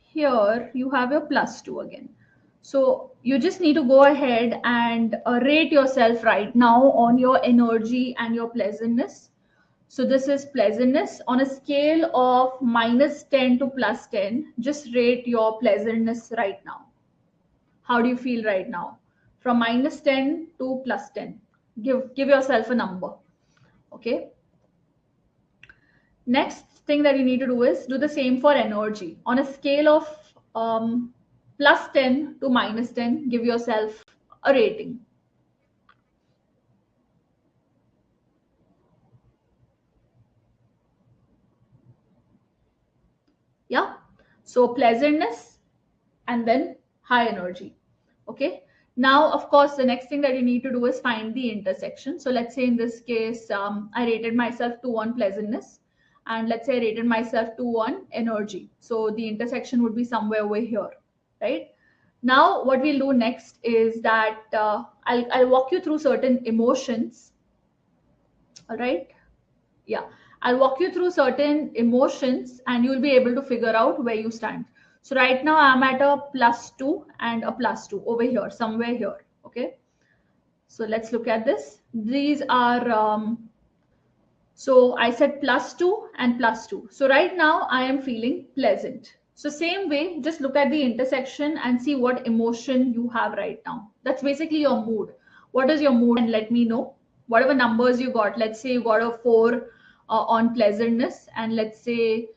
here you have your +2 again. So you just need to go ahead and rate yourself right now on your energy and your pleasantness. So this is pleasantness on a scale of -10 to +10. Just rate your pleasantness right now. How do you feel right now? From -10 to +10. Give yourself a number. Okay. Next thing that you need to do is do the same for energy. On a scale of +10 to -10, give yourself a rating. Yeah. So pleasantness and then high energy. Okay. Now, of course, the next thing that you need to do is find the intersection. So let's say in this case, I rated myself 2 on pleasantness, and let's say I rated myself 2 on energy. So the intersection would be somewhere over here, right? Now, what we'll do next is that I'll walk you through certain emotions. All right. Yeah. I'll walk you through certain emotions and you'll be able to figure out where you stand. So right now I'm at a +2 and a +2 over here, somewhere here. Okay. So let's look at this. These are, so I said +2 and +2. So right now I am feeling pleasant. So same way, just look at the intersection and see what emotion you have right now. That's basically your mood. What is your mood? And let me know. Whatever numbers you got, let's say you got a 4 on pleasantness, and let's say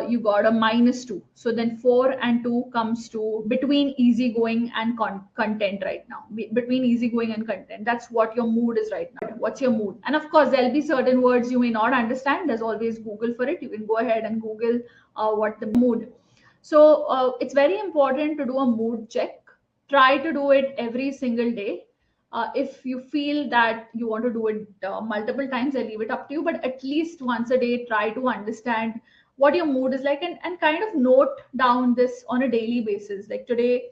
you got a -2. So then 4 and 2 comes to between easygoing and content right now. Between easygoing and content. That's what your mood is right now. What's your mood? And of course, there'll be certain words you may not understand. There's always Google for it. You can go ahead and Google what the mood. So it's very important to do a mood check. Try to do it every single day. If you feel that you want to do it multiple times, I leave it up to you. But at least once a day, try to understand what your mood is like, and kind of note down this on a daily basis. Like today,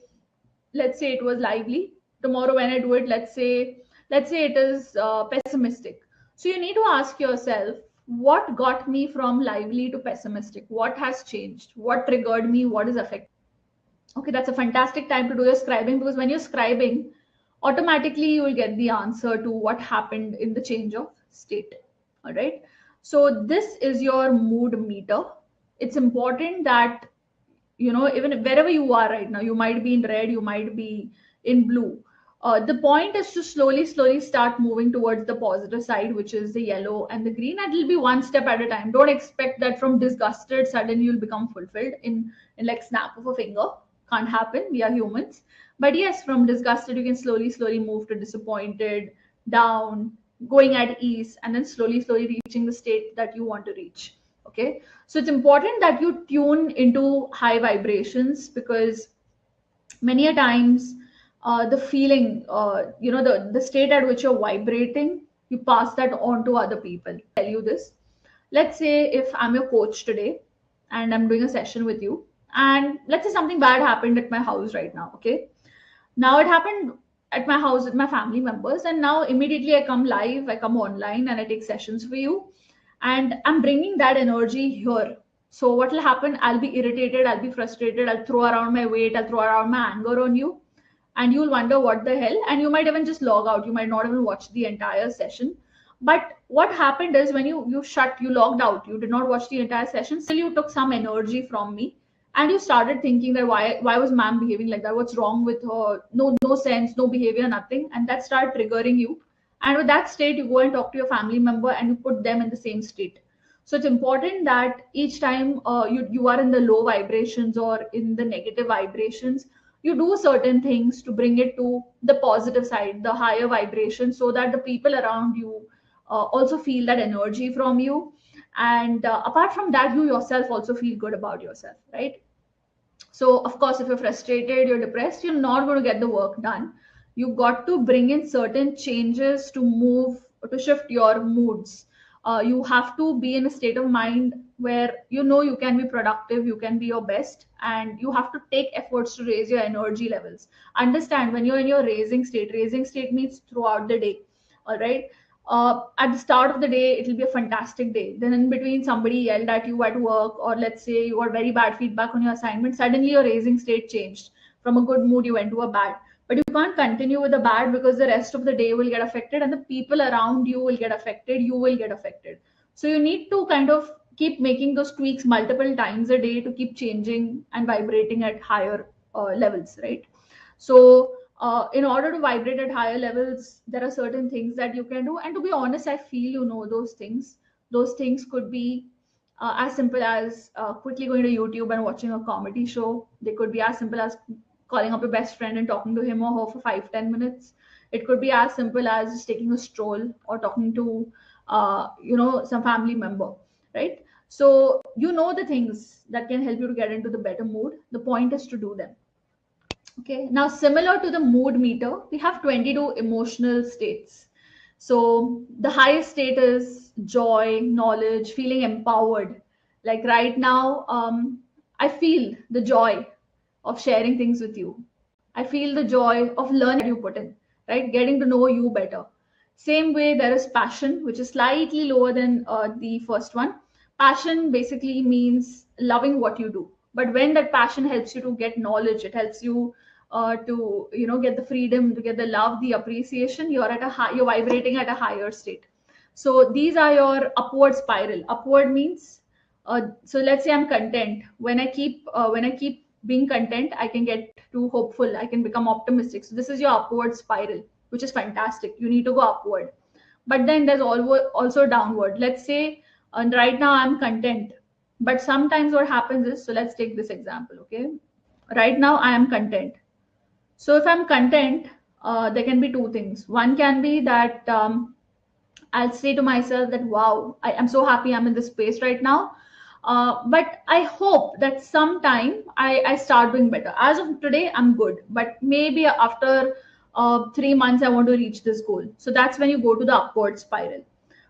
let's say it was lively. Tomorrow when I do it, let's say it is pessimistic. So you need to ask yourself, what got me from lively to pessimistic? What has changed? What triggered me? What is affecting? Okay, that's a fantastic time to do your scribing, because when you're scribing, automatically you will get the answer to what happened in the change of state. All right. So this is your mood meter. It's important that, even wherever you are right now, you might be in red, you might be in blue. The point is to slowly start moving towards the positive side, which is the yellow and the green, and it'll be one step at a time. Don't expect that from disgusted suddenly you'll become fulfilled in like snap of a finger. Can't happen. We are humans. But yes, from disgusted you can slowly move to disappointed, down, going at ease, and then slowly reaching the state that you want to reach. Okay, so it's important that you tune into high vibrations, because many a times the feeling, the state at which you're vibrating, you pass that on to other people. Tell you this. Let's say if I'm your coach today and I'm doing a session with you, and let's say something bad happened at my house right now. Okay, now it happened at my house with my family members, and now immediately I come live, I come online, and I take sessions for you, and I'm bringing that energy here. So what will happen? I'll be irritated, I'll be frustrated, I'll throw around my weight, I'll throw around my anger on you, and you'll wonder what the hell, and you might even just log out. You might not even watch the entire session. But what happened is, when you logged out, you did not watch the entire session, still you took some energy from me, and you started thinking that why was ma'am behaving like that? What's wrong with her? No sense, no behavior, nothing. And that started triggering you. And with that state, you go and talk to your family member and you put them in the same state. So it's important that each time you are in the low vibrations or in the negative vibrations, you do certain things to bring it to the positive side, the higher vibration, so that the people around you also feel that energy from you. And apart from that, you yourself also feel good about yourself, right? So, of course, if you're frustrated, you're depressed, you're not going to get the work done. You got to bring in certain changes to to shift your moods. You have to be in a state of mind where you can be productive, you can be your best, and you have to take efforts to raise your energy levels. Understand, when you're in your raising state means throughout the day. All right. At the start of the day, it'll be a fantastic day. Then in between, somebody yelled at you at work, or let's say you got very bad feedback on your assignment. Suddenly, your raising state changed. From a good mood, you went to a bad. But you can't continue with the bad, because the rest of the day will get affected, and the people around you will get affected. You will get affected. So you need to kind of keep making those tweaks multiple times a day to keep changing and vibrating at higher levels, right? So in order to vibrate at higher levels, there are certain things that you can do. And to be honest, I feel those things. Those things could be as simple as quickly going to YouTube and watching a comedy show. They could be as simple as calling up your best friend and talking to him or her for 5-10 minutes. It could be as simple as just taking a stroll or talking to some family member, right? So the things that can help you to get into the better mood. The point is to do them. Okay, now similar to the mood meter, we have 22 emotional states. So the highest state is joy, knowledge, feeling empowered. Like right now, I feel the joy of sharing things with you. I feel the joy of learning you put in, right? Getting to know you better. Same way, there is passion, which is slightly lower than the first one. Passion basically means loving what you do. But when that passion helps you to get knowledge, it helps you to get the freedom, to get the love, the appreciation. You're vibrating at a higher state. So these are your upward spiral. Upward means so let's say I'm content. When I keep being content, I can get to hopeful, I can become optimistic. So this is your upward spiral, which is fantastic. You need to go upward. But then there's also downward. Let's say, and right now I'm content. But sometimes what happens is, so let's take this example, okay? Right now, I am content. So if I'm content, there can be two things. One can be that I'll say to myself that, wow, I am so happy I'm in this space right now. But I hope that sometime I start doing better. As of today, I'm good. But maybe after 3 months, I want to reach this goal. So that's when you go to the upward spiral.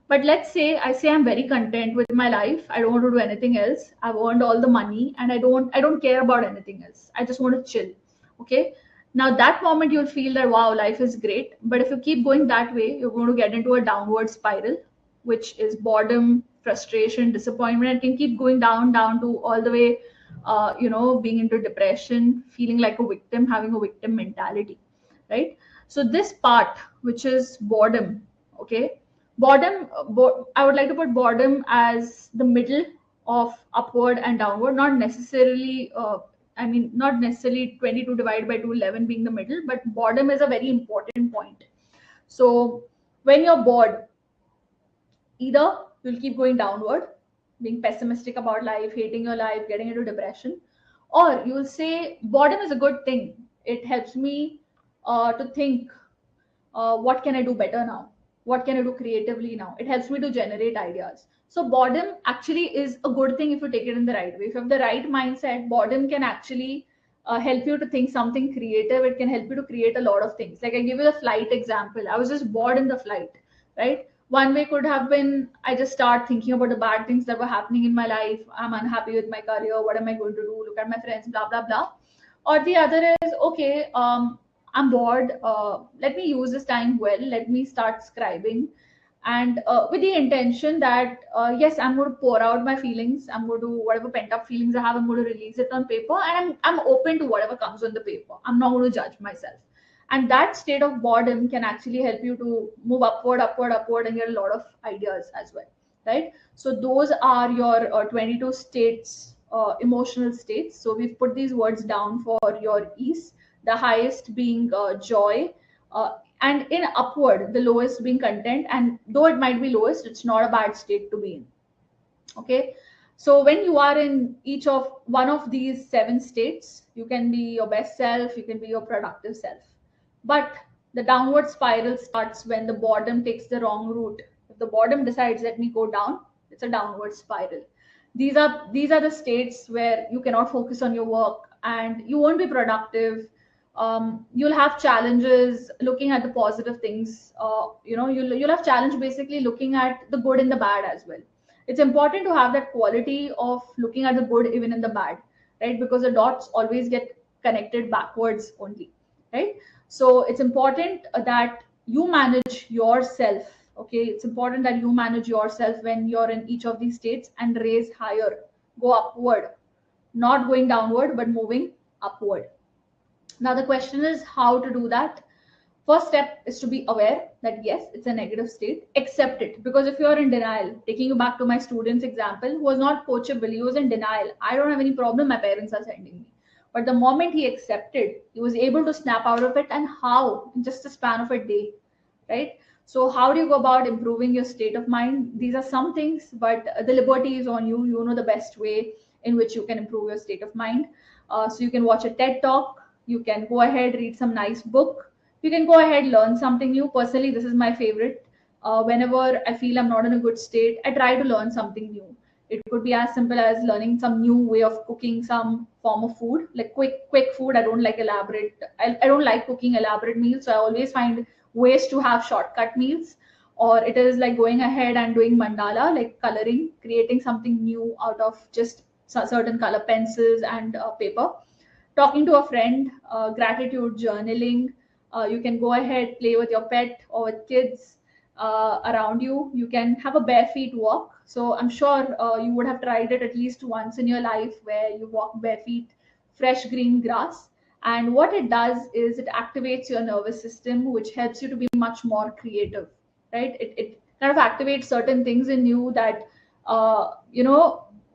But let's say I say I'm very content with my life. I don't want to do anything else. I've earned all the money and I don't care about anything else. I just want to chill. Okay. Now that moment you'll feel that wow, life is great. But if you keep going that way, you're going to get into a downward spiral, which is boredom, frustration, disappointment, and can keep going down, down to all the way, being into depression, feeling like a victim, having a victim mentality, right? So this part, which is boredom, okay, I would like to put boredom as the middle of upward and downward, not necessarily. Not necessarily 22 divided by 2, 11 being the middle, but boredom is a very important point. So when you're bored, either you'll keep going downward, being pessimistic about life, hating your life, getting into depression, or you'll say boredom is a good thing. It helps me to think, what can I do better now? What can I do creatively now? It helps me to generate ideas. So boredom actually is a good thing if you take it in the right way. If you have the right mindset, boredom can actually help you to think something creative. It can help you to create a lot of things. Like I give you the flight example. I was just bored in the flight, right? One way could have been I just start thinking about the bad things that were happening in my life. I'm unhappy with my career. What am I going to do? Look at my friends, blah, blah, blah. Or the other is, okay, I'm bored. Let me use this time well. Let me start scribing. And with the intention that, yes, I'm going to pour out my feelings. I'm going to, whatever pent up feelings I have, I'm going to release it on paper. And I'm open to whatever comes on the paper. I'm not going to judge myself. And that state of boredom can actually help you to move upward, upward, upward, and get a lot of ideas as well. Right. So those are your 22 states, emotional states. So we've put these words down for your ease, the highest being joy, and in upward, the lowest being content. And though it might be lowest, it's not a bad state to be in. Okay. So when you are in each of one of these 7 states, you can be your best self, you can be your productive self. But the downward spiral starts when the boredom takes the wrong route. If the boredom decides, let me go down, it's a downward spiral. These are the states where you cannot focus on your work and you won't be productive. You'll have challenges looking at the positive things. You'll have challenge basically looking at the good and the bad as well. It's important to have that quality of looking at the good even in the bad, right? Because the dots always get connected backwards only, right? So it's important that you manage yourself. Okay, it's important that you manage yourself when you're in each of these states and raise higher, go upward, not going downward but moving upward. Now the question is how to do that. First step is to be aware that yes, it's a negative state. Accept it, because if you are in denial, taking you back to my student's example, who was not coachable, he was in denial. I don't have any problem, my parents are sending me. But the moment he accepted, he was able to snap out of it. And how? In just a span of a day, right? So how do you go about improving your state of mind? These are some things, but the liberty is on you. You know the best way in which you can improve your state of mind. So you can watch a TED talk. You can go ahead, read some nice book. You can go ahead, learn something new. Personally, this is my favorite. Whenever I feel I'm not in a good state, I try to learn something new. It could be as simple as learning some new way of cooking some form of food, like quick food. I don't like elaborate. I don't like cooking elaborate meals, so I always find ways to have shortcut meals. Or it is like going ahead and doing mandala, like coloring, creating something new out of just certain color pencils and paper. Talking to a friend, gratitude journaling. You can go ahead, play with your pet or with kids around you. You can have a bare feet walk. So I'm sure you would have tried it at least once in your life, where you walk bare feet, fresh green grass. And what it does is it activates your nervous system, which helps you to be much more creative, right? It kind of activates certain things in you that,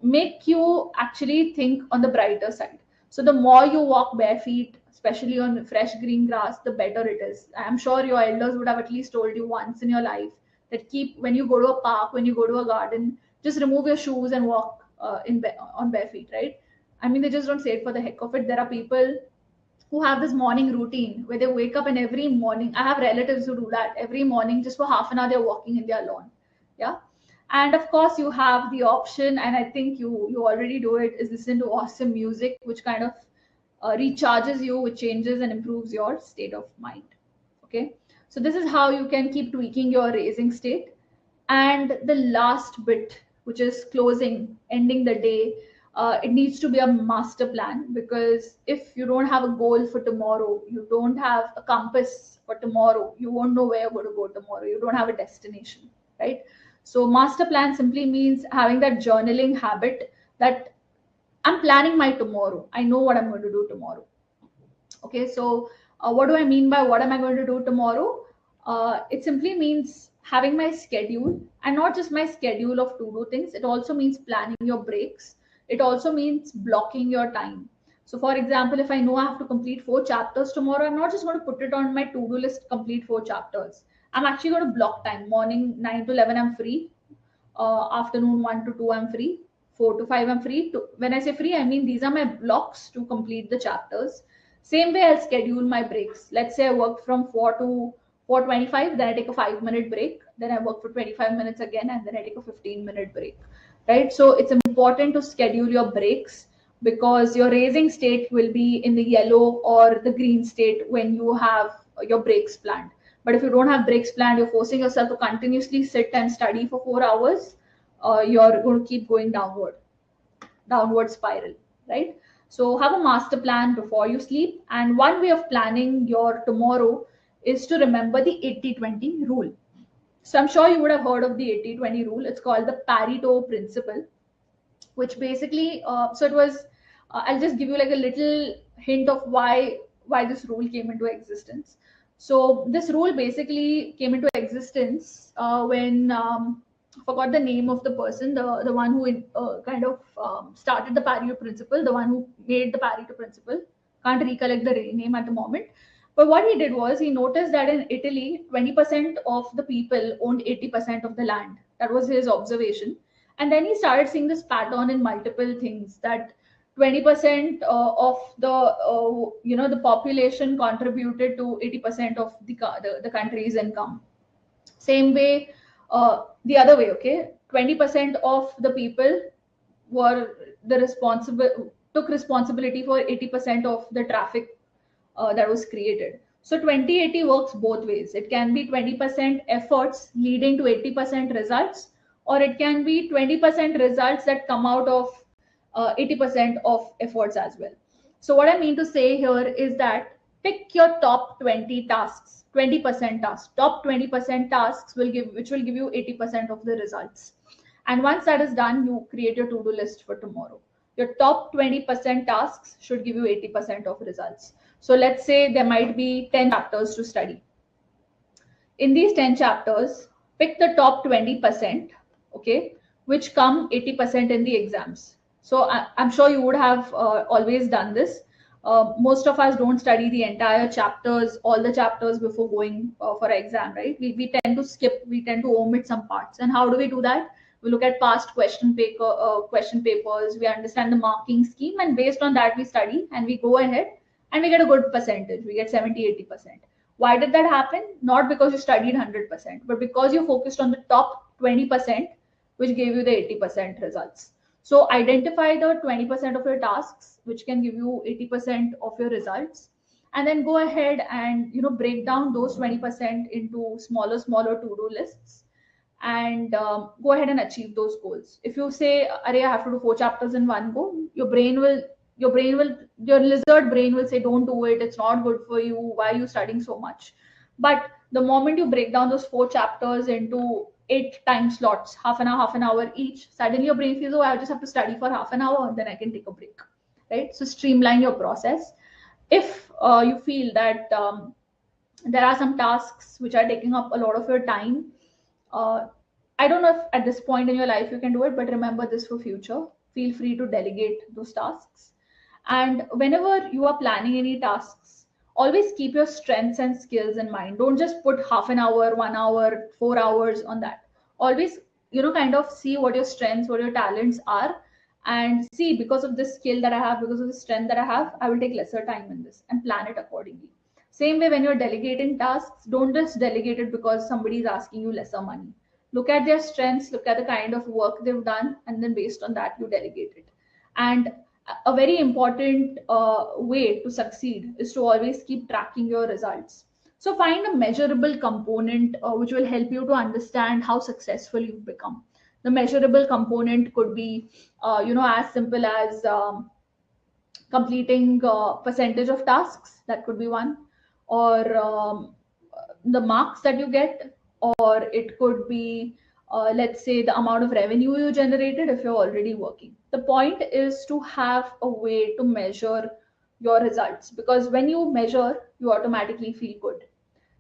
make you actually think on the brighter side. So the more you walk bare feet, especially on fresh green grass, the better it is. I'm sure your elders would have at least told you once in your life that keep when you go to a park, when you go to a garden, just remove your shoes and walk on bare feet, right? I mean, they just don't say it for the heck of it. There are people who have this morning routine where they wake up and every morning, I have relatives who do that every morning, just for half an hour they're walking in their lawn. Yeah. And of course you have the option, and I think you already do it, is listen to awesome music which kind of recharges you, which changes and improves your state of mind. Okay, so this is how you can keep tweaking your raising state. And the last bit, which is closing, ending the day, it needs to be a master plan, because if you don't have a goal for tomorrow, you don't have a compass for tomorrow, you won't know where you're going to go tomorrow, you don't have a destination, right? So master plan simply means having that journaling habit, that I'm planning my tomorrow, I know what I'm going to do tomorrow. Okay, so what do I mean by what am I going to do tomorrow? It simply means having my schedule, and not just my schedule of to do things. It also means planning your breaks. It also means blocking your time. So, for example, if I know I have to complete 4 chapters tomorrow, I'm not just going to put it on my to do list, complete 4 chapters. I'm actually going to block time. Morning 9 to 11, I'm free. Afternoon 1 to 2, I'm free. 4 to 5, I'm free. When I say free, I mean these are my blocks to complete the chapters. Same way I'll schedule my breaks. Let's say I work from 4 to 4:25, then I take a 5-minute break, then I work for 25 minutes again, and then I take a 15-minute break. Right? So it's important to schedule your breaks, because your raising state will be in the yellow or the green state when you have your breaks planned. But if you don't have breaks planned, you're forcing yourself to continuously sit and study for 4 hours, you're going to keep going downward spiral, right? So have a master plan before you sleep. And one way of planning your tomorrow is to remember the 80-20 rule. So I'm sure you would have heard of the 80-20 rule. It's called the Pareto principle, which basically, so it was, I'll just give you like a little hint of why this rule came into existence. So this rule basically came into existence when I forgot the name of the person, the one who kind of started the Pareto principle, the one who made the Pareto principle. Can't recollect the name at the moment. But what he did was he noticed that in Italy, 20% of the people owned 80% of the land. That was his observation. And then he started seeing this pattern in multiple things, that 20% of the population contributed to 80% of the country's income. Same way, the other way, okay, 20% of the people were the responsible took responsibility for 80% of the traffic that was created. So 2080 works both ways. It can be 20% efforts leading to 80% results, or it can be 20% results that come out of 80% of efforts as well. So what I mean to say here is that pick your top 20 tasks, 20% tasks. Top 20% tasks which will give you 80% of the results. And once that is done, you create your to-do list for tomorrow. Your top 20% tasks should give you 80% of results. So let's say there might be 10 chapters to study. In these 10 chapters, pick the top 20%, okay, which come 80% in the exams. So I'm sure you would have always done this. Most of us don't study the entire chapters, all the chapters before going for an exam, right? We tend to skip, we tend to omit some parts. And how do we do that? We look at past question papers, we understand the marking scheme, and based on that we study and we go ahead and we get a good percentage. We get 70-80%. Why did that happen? Not because you studied 100%, but because you focused on the top 20%, which gave you the 80% results. So identify the 20% of your tasks, which can give you 80% of your results, and then go ahead and break down those 20% into smaller to-do lists, and go ahead and achieve those goals. If you say, "Arey, I have to do 4 chapters in one go," your lizard brain will say, "Don't do it. It's not good for you. Why are you studying so much?" But the moment you break down those 4 chapters into 8 time slots, half an hour each, suddenly your brain feels, "Oh, I just have to study for half an hour, then I can take a break." Right? So streamline your process. If you feel that there are some tasks which are taking up a lot of your time, I don't know if at this point in your life you can do it, but remember this for future. Feel free to delegate those tasks. And whenever you are planning any tasks, always keep your strengths and skills in mind. Don't just put half an hour, 1 hour, 4 hours on that. Always, kind of see what your strengths, what your talents are, and see, because of this skill that I have, because of the strength that I have, I will take lesser time in this and plan it accordingly. Same way, when you're delegating tasks, don't just delegate it because somebody is asking you lesser money. Look at their strengths, look at the kind of work they've done, and then based on that, you delegate it. And a very important way to succeed is to always keep tracking your results. So find a measurable component which will help you to understand how successful you've become. The measurable component could be, as simple as completing percentage of tasks. That could be one, or the marks that you get, or it could be, let's say, the amount of revenue you generated if you're already working. The point is to have a way to measure your results, because when you measure, you automatically feel good.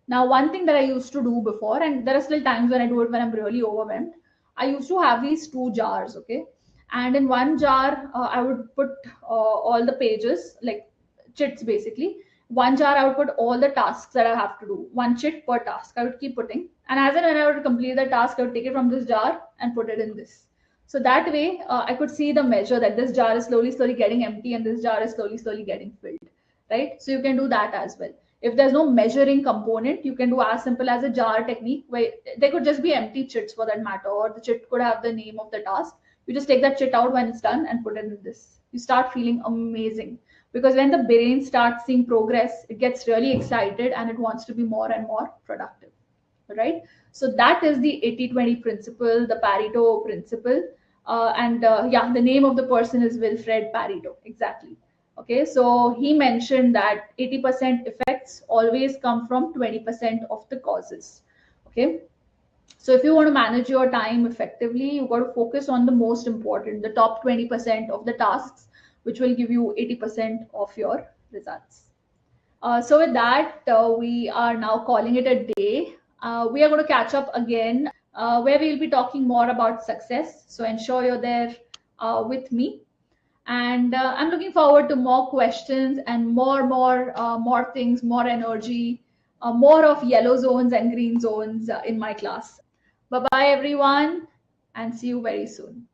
Now, one thing that I used to do before, and there are still times when I do it when I'm really overwhelmed, I used to have these two jars, okay? And in one jar, I would put all the pages, like chits basically. One jar, I would put all the tasks that I have to do, one chit per task. I would keep putting. And as and when I would complete the task, I would take it from this jar and put it in this. So that way, I could see the measure that this jar is slowly, slowly getting empty and this jar is slowly, slowly getting filled, right? So you can do that as well. If there's no measuring component, you can do as simple as a jar technique, where they could just be empty chits for that matter, or the chit could have the name of the task. You just take that chit out when it's done and put it in this. You start feeling amazing, because when the brain starts seeing progress, it gets really excited and it wants to be more and more productive, right? So that is the 80-20 principle, the Pareto principle. And the name of the person is Wilfred Pareto, exactly. Okay, so he mentioned that 80% effects always come from 20% of the causes. Okay, so if you want to manage your time effectively, you got to focus on the most important, the top 20% of the tasks, which will give you 80% of your results. So with that, we are now calling it a day. We are going to catch up again, where we'll be talking more about success. So ensure you're there with me. And I'm looking forward to more questions and more things, more energy, more of yellow zones and green zones in my class. Bye bye, everyone, and see you very soon.